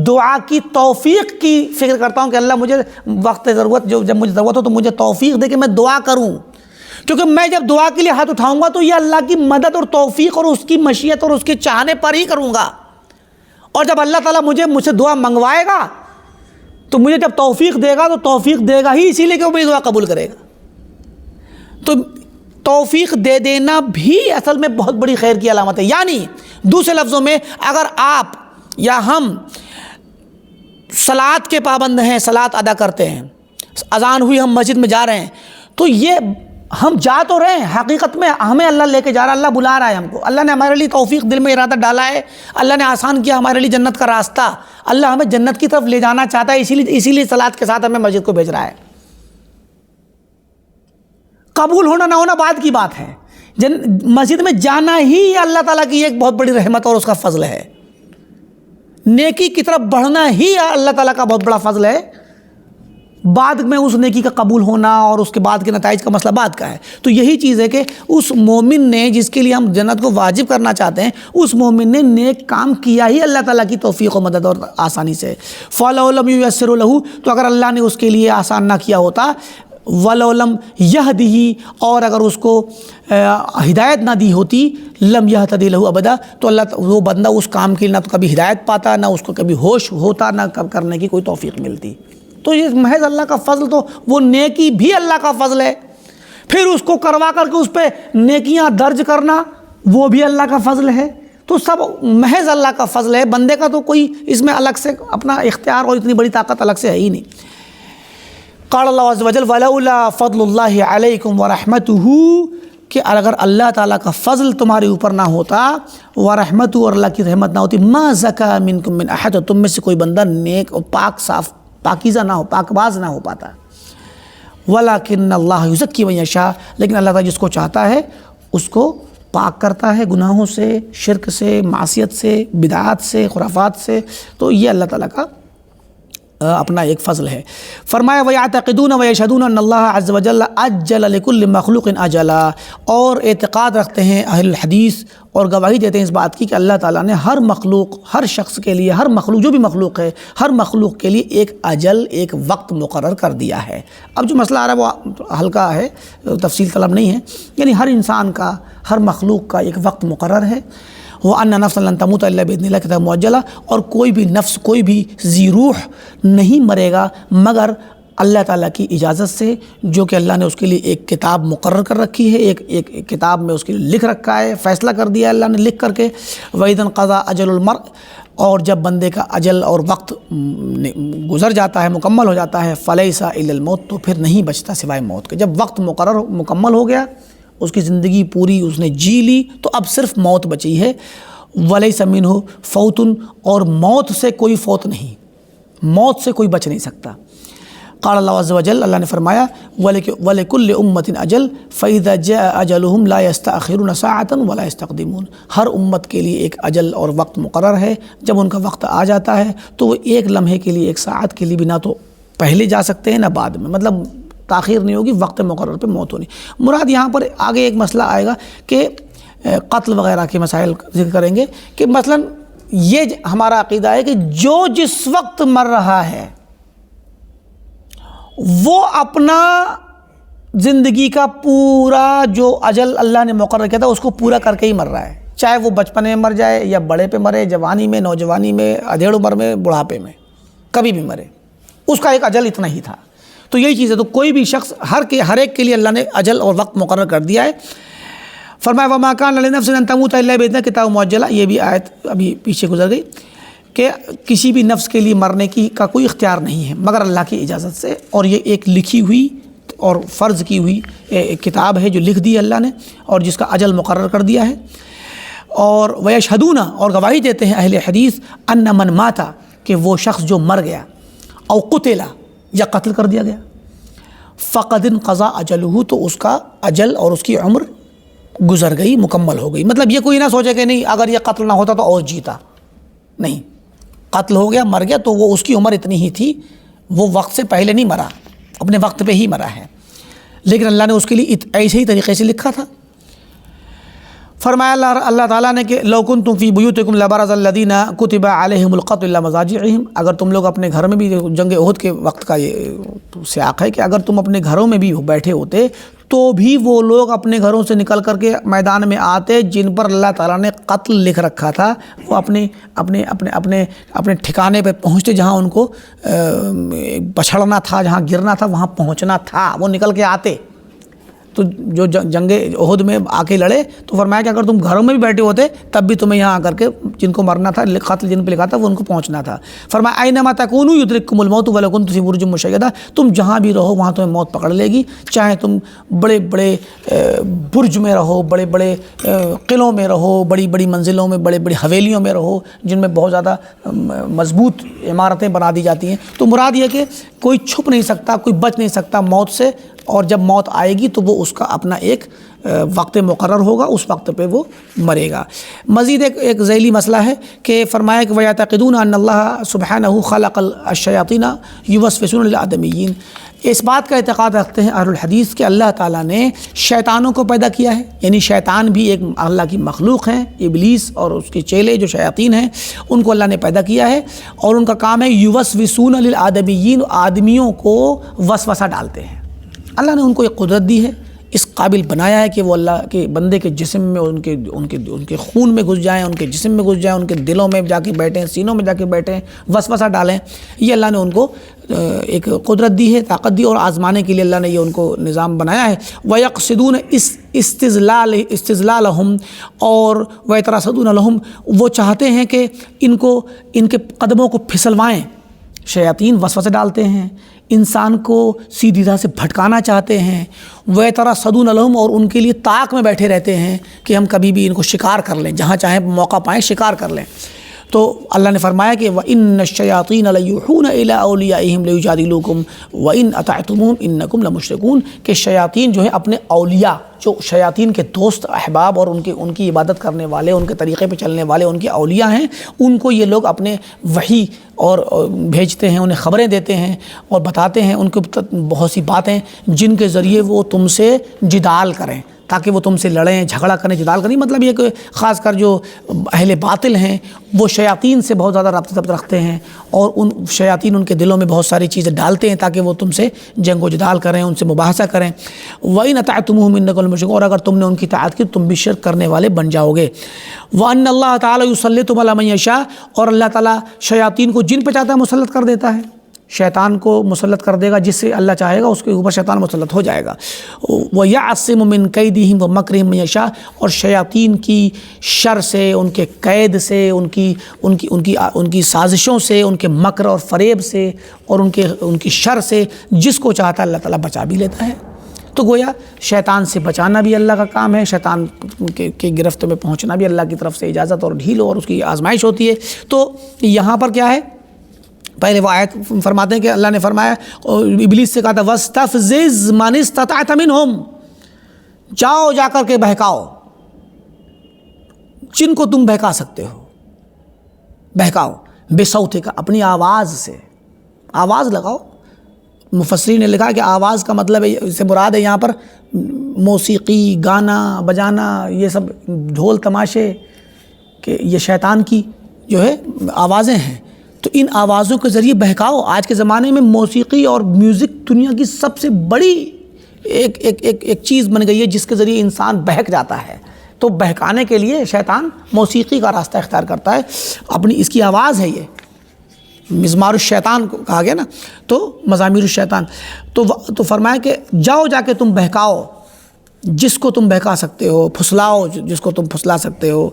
دعا کی توفیق کی فکر کرتا ہوں کہ اللہ مجھے وقت ضرورت جب مجھے ضرورت ہو تو مجھے توفیق دے کہ میں دعا کروں، کیونکہ میں جب دعا کے لیے ہاتھ اٹھاؤں گا تو یہ اللہ کی مدد اور توفیق اور اس کی مشیت اور اس کے چاہنے پر ہی کروں گا. اور جب اللہ تعالیٰ مجھ سے دعا منگوائے گا تو مجھے جب توفیق دے گا تو توفیق دے گا ہی اسی لیے کہ وہ میری دعا قبول کرے گا. تو توفیق دے دینا بھی اصل میں بہت بڑی خیر کی علامت ہے. یعنی دوسرے لفظوں میں اگر آپ یا ہم صلاۃ کے پابند ہیں، صلاۃ ادا کرتے ہیں، اذان ہوئی ہم مسجد میں جا رہے ہیں، تو یہ ہم جا تو رہے ہیں، حقیقت میں ہمیں اللہ لے کے جا رہا ہے، اللہ بلا رہا ہے ہم کو. اللہ نے ہمارے لیے توفیق دل میں ارادہ ڈالا ہے، اللہ نے آسان کیا ہمارے لیے جنت کا راستہ، اللہ ہمیں جنت کی طرف لے جانا چاہتا ہے، اسی لیے صلاۃ کے ساتھ ہمیں مسجد کو بھیج رہا ہے. قبول ہونا نہ ہونا بعد کی بات ہے. مسجد میں جانا ہی اللہ تعالیٰ کی ایک بہت بڑی رحمت اور اس کا فضل ہے. نیکی کی طرف بڑھنا ہی اللہ تعالیٰ کا بہت بڑا فضل ہے. بعد میں اس نیکی کا قبول ہونا اور اس کے بعد کے نتائج کا مسئلہ بعد کا ہے. تو یہی چیز ہے کہ اس مومن نے جس کے لیے ہم جنت کو واجب کرنا چاہتے ہیں، اس مومن نے نیک کام کیا ہی اللہ تعالیٰ کی توفیق و مدد اور آسانی سے. فَلَوْ لَمْ يُيَسِّرُ لَهُ، تو اگر اللہ نے اس کے لیے آسان نہ کیا ہوتا، وَلَوْ لَمْ يَهْدِهِ، اور اگر اس کو ہدایت نہ دی ہوتی، لم يهتدي له ابدا، تو اللہ وہ بندہ اس کام کے لیے نہ تو کبھی ہدایت پاتا، نہ اس کو کبھی ہوش ہوتا، نہ کرنے کی کوئی توفیق ملتی. تو یہ محض اللہ کا فضل، تو وہ نیکی بھی اللہ کا فضل ہے. پھر اس کو کروا کر کے اس پہ نیکیاں درج کرنا، وہ بھی اللہ کا فضل ہے. تو سب محض اللہ کا فضل ہے، بندے کا تو کوئی اس میں الگ سے اپنا اختیار اور اتنی بڑی طاقت الگ سے ہے ہی نہیں. قال اللہ عز وجل وَلَوْلَا فَضْلُ اللَّهِ عَلَيْكُمْ وَرَحْمَتُهُ، کہ اگر اللہ تعالیٰ کا فضل تمہارے اوپر نہ ہوتا، وَرَحْمَتُهُ، اور اللہ کی رحمت نہ ہوتی، مَا زَكَى مِنْكُمْ مِنْ أَحَدٍ، تم میں سے کوئی بندہ نیک اور پاک صاف پاکیزہ نہ ہو، پاک باز نہ ہو پاتا. وَلَكِنَّ اللَّهَ يُزَكِّي مَن يَشَاءُ، لیکن اللہ تعالیٰ جس کو چاہتا ہے اس کو پاک کرتا ہے گناہوں سے، شرک سے، معصیت سے، بدعات سے، خرافات سے. تو یہ اللہ تعالیٰ کا اپنا ایک فضل ہے. فرمایا وَيَعْتَقِدُونَ وَيَشْهَدُونَ أَنَّ اللَّهَ عَزَّ وَجَلَّ أَجَّلَ لِكُلِّ مَخْلُوقٍ أَجَلًا، اور اعتقاد رکھتے ہیں اہل الحدیث اور گواہی دیتے ہیں اس بات کی کہ اللہ تعالیٰ نے ہر مخلوق، ہر شخص کے لیے، ہر مخلوق جو بھی مخلوق ہے، ہر مخلوق کے لیے ایک اجل، ایک وقت مقرر کر دیا ہے. اب جو مسئلہ آ رہا ہے وہ ہلکا ہے، تفصیل طلب نہیں ہے. یعنی ہر انسان کا، ہر مخلوق کا ایک وقت مقرر ہے. وَأَنَّ نَفْسًا لَن تَمُوتَ إِلَّا بِإِذْنِ اللَّهِ كِتَابًا مُؤَجَّلًا، اور کوئی بھی نفس، کوئی بھی ذی روح نہیں مرے گا مگر اللہ تعالیٰ کی اجازت سے، جو کہ اللہ نے اس کے لیے ایک کتاب مقرر کر رکھی ہے، ایک کتاب میں اس کے لیے لکھ رکھا ہے، فیصلہ کر دیا ہے اللہ نے لکھ کر کے. وَإِذَا انْقَضَىٰ أَجَلُ الْمَرْءِ، اور جب بندے کا اجل اور وقت گزر جاتا ہے، مکمل ہو جاتا ہے، فَلَيْسَ إِلَّا الْمَوْتُ، تو پھر نہیں بچتا سوائے موت کے. جب وقت مکمل ہو گیا، اس کی زندگی پوری اس نے جی لی، تو اب صرف موت بچی ہے. وَلَيْسَ مِنْهُ فَوْتٌ، اور موت سے کوئی فوت نہیں، موت سے کوئی بچ نہیں سکتا. قال اللہ عز وجل، اللہ نے فرمایا وَلِكُلِّ أُمَّةٍ أَجَلٌ فَإِذَا جَاءَ أَجَلُهُمْ لَا يَسْتَأْخِرُونَ سَاعَةً وَلَا يَسْتَقْدِمُونَ، ہر امت کے لیے ایک اجل اور وقت مقرر ہے. جب ان کا وقت آ جاتا ہے تو وہ ایک لمحے کے لیے، ایک ساعت کے لیے بھی نہ تو پہلے جا سکتے ہیں نہ بعد میں، مطلب تاخیر نہیں ہوگی، وقت مقرر پہ موت ہونی. مراد یہاں پر آگے ایک مسئلہ آئے گا کہ قتل وغیرہ کے مسائل ذکر کریں گے، کہ مثلا یہ ہمارا عقیدہ ہے کہ جو جس وقت مر رہا ہے وہ اپنا زندگی کا پورا جو اجل اللہ نے مقرر کیا تھا اس کو پورا کر کے ہی مر رہا ہے، چاہے وہ بچپن میں مر جائے یا بڑے پہ مرے، جوانی میں، نوجوانی میں، ادھیڑ عمر میں، بڑھاپے میں، کبھی بھی مرے، اس کا ایک اجل اتنا ہی تھا. تو یہی چیز ہے. تو کوئی بھی شخص، ہر ایک کے لیے اللہ نے اجل اور وقت مقرر کر دیا ہے. فرمایا وَمَا كَانَ لِنَفْسٍ أَن تَمُوتَ إِلَّا بِإِذْنِ كِتَابٍ مُؤَجَّلًا، یہ بھی آیت ابھی پیچھے گزر گئی کہ کسی بھی نفس کے لیے مرنے کا کوئی اختیار نہیں ہے مگر اللہ کی اجازت سے. اور یہ ایک لکھی ہوئی اور فرض کی ہوئی ایک کتاب ہے جو لکھ دی اللہ نے اور جس کا اجل مقرر کر دیا ہے. اور وَيَشْهَدُونَ، اور گواہی دیتے ہیں اہل حدیث، أَنَّ مَن مَاتَ، کہ وہ شخص جو مر گیا، او قتل، یا قتل کر دیا گیا، فقد انقضى اجلہ، تو اس کا اجل اور اس کی عمر گزر گئی، مکمل ہو گئی. مطلب یہ کوئی نہ سوچے کہ نہیں اگر یہ قتل نہ ہوتا تو اور جیتا، نہیں، قتل ہو گیا، مر گیا، تو وہ اس کی عمر اتنی ہی تھی، وہ وقت سے پہلے نہیں مرا، اپنے وقت پہ ہی مرا ہے، لیکن اللہ نے اس کے لیے ایسے ہی طریقے سے لکھا تھا. فرمایا اللہ تعالیٰ نے کہ لو کنتم فی بیوتکم لبرز الذین کتب علیہم القتل الی مضاجعہم، اگر تم لوگ اپنے گھر میں بھی، جنگ احد کے وقت کا یہ سیاق ہے کہ اگر تم اپنے گھروں میں بھی بیٹھے ہوتے تو بھی وہ لوگ اپنے گھروں سے نکل کر کے میدان میں آتے جن پر اللہ تعالیٰ نے قتل لکھ رکھا تھا، وہ اپنے ٹھکانے پہ پہنچتے، جہاں ان کو بچھڑنا تھا، جہاں گرنا تھا وہاں پہنچنا تھا، وہ نکل کے آتے. تو جو جنگ احد میں آ کے لڑے تو فرمایا کہ اگر تم گھروں میں بھی بیٹھے ہوتے تب بھی تمہیں یہاں آ کر کے جن کو مرنا تھا، قتل جن پہ لکھا تھا وہ ان کو پہنچنا تھا۔ فرمایا اینما تکونوا یدرککم الموت ولو کنتم فی برج مشیدہ، تم جہاں بھی رہو وہاں تمہیں موت پکڑ لے گی، چاہے تم بڑے بڑے برج میں رہو، بڑے بڑے قلعوں میں رہو، بڑی بڑی منزلوں میں، بڑے بڑی حویلیوں میں رہو جن میں بہت زیادہ مضبوط عمارتیں بنا دی جاتی ہیں۔ تو مراد یہ کہ کوئی چھپ نہیں سکتا، کوئی بچ نہیں سکتا موت سے، اور جب موت آئے گی تو وہ اس کا اپنا ایک وقت مقرر ہوگا، اس وقت پہ وہ مرے گا۔ مزید ایک ذیلی مسئلہ ہے کہ فرمایا کہ وَيَعْتَقِدُونَ أَنَّ اللَّهَ سُبْحَانَهُ خَلَقَ الشَّيَاطِينَ يُوَسْوِسُونَ لِلْآدَمِيِّينَ، اس بات کا اعتقاد رکھتے ہیں اہل الحدیث کہ اللہ تعالیٰ نے شیطانوں کو پیدا کیا ہے، یعنی شیطان بھی ایک اللہ کی مخلوق ہیں، ابلیس اور اس کے چیلے جو شیاطین ہیں ان کو اللہ نے پیدا کیا ہے، اور ان کا کام ہے یوسوسون للآدمیین، آدمیوں کو وسوسہ ڈالتے ہیں۔ اللہ نے ان کو ایک قدرت دی ہے، اس قابل بنایا ہے کہ وہ اللہ کے بندے کے جسم میں، ان کے خون میں گھس جائیں، ان کے جسم میں گھس جائیں، ان کے دلوں میں جا کے بیٹھیں، سینوں میں جا کے بیٹھیں، وسوسہ ڈالیں۔ یہ اللہ نے ان کو ایک قدرت دی ہے، طاقت دی، اور آزمانے کے لیے اللہ نے یہ ان کو نظام بنایا ہے۔ وَيَقْصِدُونَ استِذْلَالَهُمْ، اور وَيَتَرَصَدُونَ لَهُمْ، وہ چاہتے ہیں کہ ان کے قدموں کو پھسلوائیں۔ شیاطین وسوسے ڈالتے ہیں، انسان کو سیدھی راہ سے بھٹکانا چاہتے ہیں۔ وَيَتَرَصَدُونَ لَهُمْ، اور ان کے لیے طاق میں بیٹھے رہتے ہیں کہ ہم کبھی بھی ان کو شکار کر لیں، جہاں چاہیں موقع پائیں شکار کر لیں۔ تو اللہ نے فرمایا کہ وَإِنَّ الشَّيَاطِينَ لَيُوحُونَ إِلَىٰ أَوْلِيَائِهِمْ لِيُجَادِلُوكُمْ وَإِنْ أَطَعْتُمُوهُمْ إِنَّكُمْ لَمُشْرِكُونَ، کہ شیاطین جو ہیں اپنے اولیاء، جو شیاطین کے دوست احباب اور ان کی عبادت کرنے والے، ان کے طریقے پہ چلنے والے ان کے اولیاء ہیں، ان کو یہ لوگ اپنے وحی اور بھیجتے ہیں، انہیں خبریں دیتے ہیں اور بتاتے ہیں ان کو بہت سی باتیں جن کے ذریعے وہ تم سے جدال کریں، تاکہ وہ تم سے لڑیں، جھگڑا کریں، جدال کریں۔ مطلب یہ کہ خاص کر جو اہل باطل ہیں وہ شیاطین سے بہت زیادہ رابطہ رکھتے ہیں، اور ان شیاطین ان کے دلوں میں بہت ساری چیزیں ڈالتے ہیں تاکہ وہ تم سے جنگ و جدال کریں، ان سے مباحثہ کریں۔ وَإِنْ أَطَعْتُمُوهُمْ إِنَّكُمْ لَمُشْرِكُونَ، اور اگر تم نے ان کی اطاعت کی تم بھی شرک کرنے والے بن جاؤ گے۔ وَأَنَّ اللَّهَ تَعَالَى يُسَلِّطُ عَلَىٰ مَن يَشَاءُ، اور اللہ تعالیٰ شیاطین کو جن پہ چاہتا ہے مسلط کر دیتا ہے، شیطان کو مسلط کر دے گا، جس سے اللہ چاہے گا اس کے اوپر شیطان مسلط ہو جائے گا۔ وَيَعْصِمُ مِنْ كَيْدِهِمْ وَمَكْرِهِمْ مَن يَشَاءُ، اور شیاطین کی شر سے، ان کے قید سے، ان کی سازشوں سے، ان کے مکر اور فریب سے، اور ان کی شر سے جس کو چاہتا ہے اللہ تعالیٰ بچا بھی لیتا ہے۔ تو گویا شیطان سے بچانا بھی اللہ کا کام ہے، شیطان کے گرفت میں پہنچنا بھی اللہ کی طرف سے اجازت اور ڈھیل اور اس کی آزمائش ہوتی ہے۔ تو یہاں پر کیا ہے، پہلے وہ آیت فرماتے ہیں کہ اللہ نے فرمایا، ابلیس سے کہا تھا وَاسْتَفْزِزْ مَنِ اسْتَطَعْتَ مِنْهُمْ، جاؤ جا کر کے بہکاؤ جن کو تم بہکا سکتے ہو، بہکاؤ بِصَوْتِكَ، اپنی آواز سے، آواز لگاؤ۔ مفسرین نے لکھا کہ آواز کا مطلب اس سے مراد ہے یہاں پر موسیقی، گانا بجانا، یہ سب ڈھول تماشے، کہ یہ شیطان کی جو ہے آوازیں ہیں، تو ان آوازوں کے ذریعے بہکاؤ۔ آج کے زمانے میں موسیقی اور میوزک دنیا کی سب سے بڑی ایک چیز بن گئی ہے جس کے ذریعے انسان بہک جاتا ہے۔ تو بہکانے کے لیے شیطان موسیقی کا راستہ اختیار کرتا ہے، اپنی اس کی آواز ہے، یہ مزمار الشیطان کو کہا گیا نا، تو مزامیر الشیطان۔ تو فرمایا کہ جاؤ جا کے تم بہکاؤ جس کو تم بہکا سکتے ہو، پھسلاؤ جس کو تم پھسلا سکتے ہو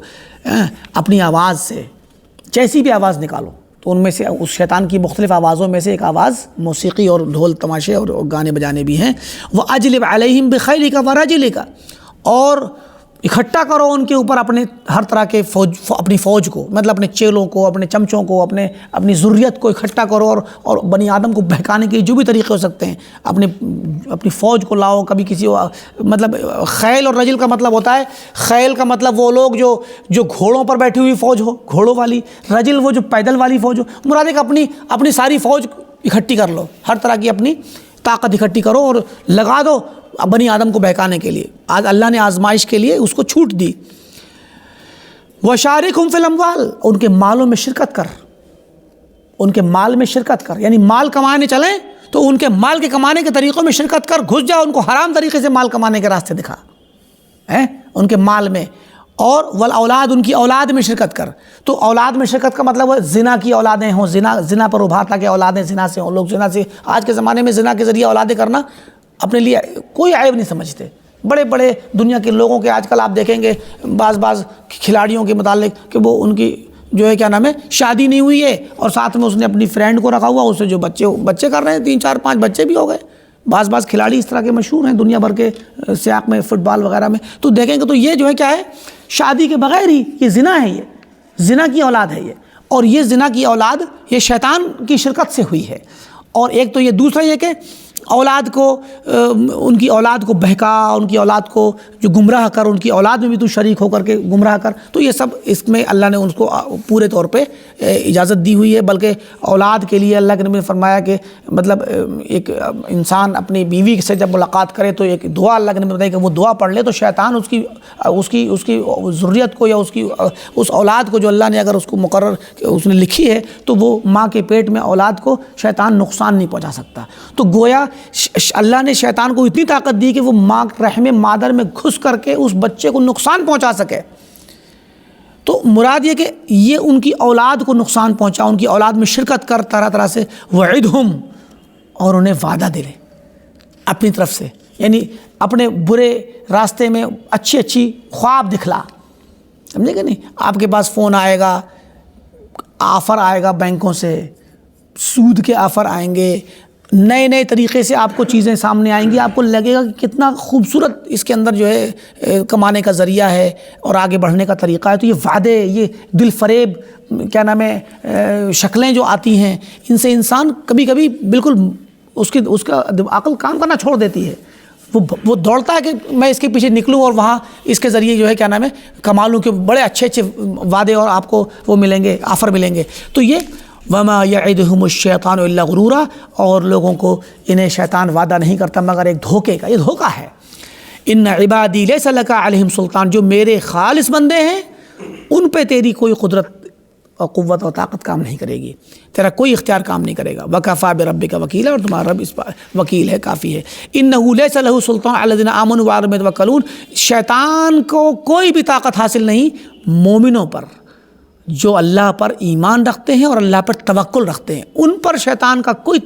اپنی آواز سے، جیسی بھی آواز نکالو۔ تو ان میں سے اس شیطان کی مختلف آوازوں میں سے ایک آواز موسیقی اور ڈھول تماشے اور گانے بجانے بھی ہیں۔ وَأَجْلِبْ عَلَيْهِمْ بِخَيْلِكَ وَرَجِلِكَ، اور اکٹھا کرو ان کے اوپر اپنے ہر طرح کے اپنی فوج کو، مطلب اپنے چیلوں کو، اپنے چمچوں کو، اپنی ذریت کو اکٹھا کرو، اور بنی آدم کو بہکانے کے جو بھی طریقے ہو سکتے ہیں اپنی فوج کو لاؤ۔ کبھی کسی مطلب خیل اور رجل کا مطلب ہوتا ہے، خیل کا مطلب وہ لوگ جو گھوڑوں پر بیٹھی ہوئی فوج ہو، گھوڑوں والی، رجل وہ جو پیدل والی فوج ہو۔ مراد ہے کہ اپنی ساری فوج اکٹھی کر لو، ہر طرح کی اپنی طاقت اکٹھی کرو اور لگا دو بنی آدم کو بہکانے کے لیے۔ آج اللہ نے آزمائش کے لیے اس کو چھوٹ دی۔ وَشَارِكْهُمْ فِي الْأَمْوَالِ، ان کے مالوں میں شرکت کر، ان کے مال میں شرکت کر، یعنی مال کمانے چلیں تو ان کے مال کے کمانے کے طریقوں میں شرکت کر، گھس جا، ان کو حرام طریقے سے مال کمانے کے راستے دکھا ان کے مال میں۔ اور والاولاد، ان کی اولاد میں شرکت کر۔ تو اولاد میں شرکت کا مطلب ہے زنا کی اولادیں ہوں، زنا پر ابھار تاکہ اولادیں زنا سے ہوں۔ لوگ زنا سے، آج کے زمانے میں زنا کے ذریعے اولادیں کرنا اپنے لیے کوئی عیب نہیں سمجھتے، بڑے بڑے دنیا کے لوگوں کے آج کل آپ دیکھیں گے بعض کھلاڑیوں کے متعلق کہ وہ ان کی جو ہے کیا نام ہے شادی نہیں ہوئی ہے اور ساتھ میں اس نے اپنی فرینڈ کو رکھا ہوا، اس سے جو بچے کر رہے ہیں، 3 4 5 بچے بھی ہو گئے۔ بعض کھلاڑی اس طرح کے مشہور ہیں دنیا بھر کے سیاق میں، فٹ بال وغیرہ میں، تو دیکھیں گے تو یہ جو ہے کیا ہے، شادی کے بغیر ہی یہ زنا ہے، یہ زنا کی اولاد ہے یہ، اور یہ زنا کی اولاد یہ شیطان کی شرکت سے ہوئی ہے۔ اور ایک تو یہ، دوسرا یہ کہ اولاد کو ان کی اولاد کو بہکا، ان کی اولاد کو جو گمراہ کر، ان کی اولاد میں بھی تو شریک ہو کر کے گمراہ کر، تو یہ سب اس میں اللہ نے ان کو پورے طور پہ اجازت دی ہوئی ہے۔ بلکہ اولاد کے لیے اللہ کے نبی نے فرمایا کہ مطلب ایک انسان اپنی بیوی سے جب ملاقات کرے تو ایک دعا اللہ کے نبی نے بتائی کہ وہ دعا پڑھ لے تو شیطان اس کی ذریت کو یا اس اولاد کو جو اللہ نے اگر اس کو مقرر اس نے لکھی ہے تو وہ ماں کے پیٹ میں اولاد کو شیطان نقصان نہیں پہنچا سکتا۔ تو گویا اللہ نے شیطان کو اتنی طاقت دی کہ وہ ماں رحم مادر میں گھس کر کے اس بچے کو نقصان پہنچا سکے۔ تو مراد یہ کہ یہ ان کی اولاد کو نقصان پہنچا، ان کی اولاد میں شرکت کر طرح طرح سے وعدہم، اور انہیں وعدہ دے لے اپنی طرف سے، یعنی اپنے برے راستے میں اچھی خواب دکھلا، سمجھے کہ نہیں؟ آپ کے پاس فون آئے گا، آفر آئے گا بینکوں سے، سود کے آفر آئیں گے، نئے طریقے سے آپ کو چیزیں سامنے آئیں گی، آپ کو لگے گا کہ کتنا خوبصورت اس کے اندر جو ہے کمانے کا ذریعہ ہے اور آگے بڑھنے کا طریقہ ہے۔ تو یہ وعدے، یہ دل فریب کیا نام ہے شکلیں جو آتی ہیں، ان سے انسان کبھی کبھی بالکل اس کا عقل کام کرنا چھوڑ دیتی ہے، وہ دوڑتا ہے کہ میں اس کے پیچھے نکلوں اور وہاں اس کے ذریعے جو ہے کیا نام ہے کما لوں، کہ بڑے اچھے وعدے اور آپ کو وہ ملیں گے، آفر ملیں گے۔ تو یہ وَمَا يَعِدُهُمُ الشَّيْطَانُ إِلَّا غُرُورًا، اور لوگوں کو انہیں شیطان وعدہ نہیں کرتا مگر ایک دھوکے کا، یہ دھوکہ ہے۔ إِنَّ عِبَادِي لَيْسَ لَكَ عَلَيْهِمْ سُلطان، جو میرے خالص بندے ہیں ان پہ تیری کوئی قدرت اور قوت اور طاقت کام نہیں کرے گی، تیرا کوئی اختیار کام نہیں کرے گا۔ وَكَفَىٰ بِرَبِّكَ وَكِيلًا، اور تمہارا رب اس پر وکیل ہے، کافی ہے۔ إِنَّهُ لَيْسَ لَهُ سُلطان عَلَى الَّذِينَ آمَنُوا وَعَلَى رَبِّهِمْ يَتَوَكَّلُونَ، شیطان کو کوئی بھی طاقت حاصل نہیں مومنوں پر، جو اللہ پر ایمان رکھتے ہیں اور اللہ پر توکل رکھتے ہیں، ان پر شیطان کا کوئی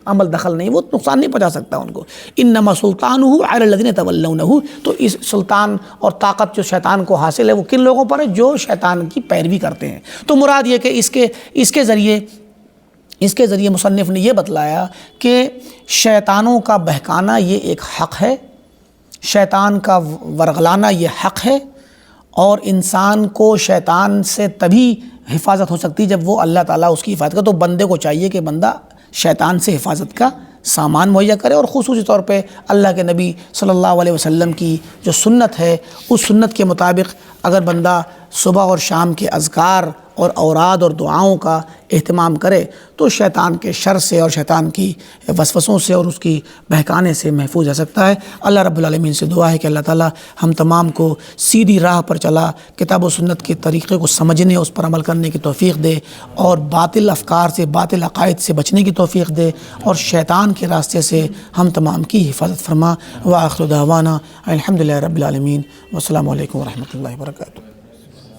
عمل دخل نہیں، وہ نقصان نہیں پہنچا سکتا ان کو۔ انما سلطانہ علی الذین یتولونہ، تو اس سلطان اور طاقت جو شیطان کو حاصل ہے وہ کن لوگوں پر ہے؟ جو شیطان کی پیروی کرتے ہیں۔ تو مراد یہ کہ اس کے ذریعے مصنف نے یہ بتلایا کہ شیطانوں کا بہکانا یہ ایک حق ہے، شیطان کا ورغلانا یہ حق ہے، اور انسان کو شیطان سے تبھی حفاظت ہو سکتی جب وہ اللہ تعالیٰ اس کی حفاظت کرے۔ تو بندے کو چاہیے کہ بندہ شیطان سے حفاظت کا سامان مہیا کرے، اور خصوصی طور پہ اللہ کے نبی صلی اللہ علیہ وسلم کی جو سنت ہے اس سنت کے مطابق اگر بندہ صبح اور شام کے اذکار اور اوراد اور دعاؤں کا اہتمام کرے تو شیطان کے شر سے اور شیطان کی وسوسوں سے اور اس کی بہکانے سے محفوظ رہ سکتا ہے۔ اللہ رب العالمین سے دعا ہے کہ اللہ تعالی ہم تمام کو سیدھی راہ پر چلا کتاب و سنت کے طریقے کو سمجھنے، اس پر عمل کرنے کی توفیق دے، اور باطل افکار سے، باطل عقائد سے بچنے کی توفیق دے، اور شیطان کے راستے سے ہم تمام کی حفاظت فرما۔ وآخر دعوانا الحمدللہ رب العالمین، والسلام علیکم ورحمۃ اللہ وبرکاتہ۔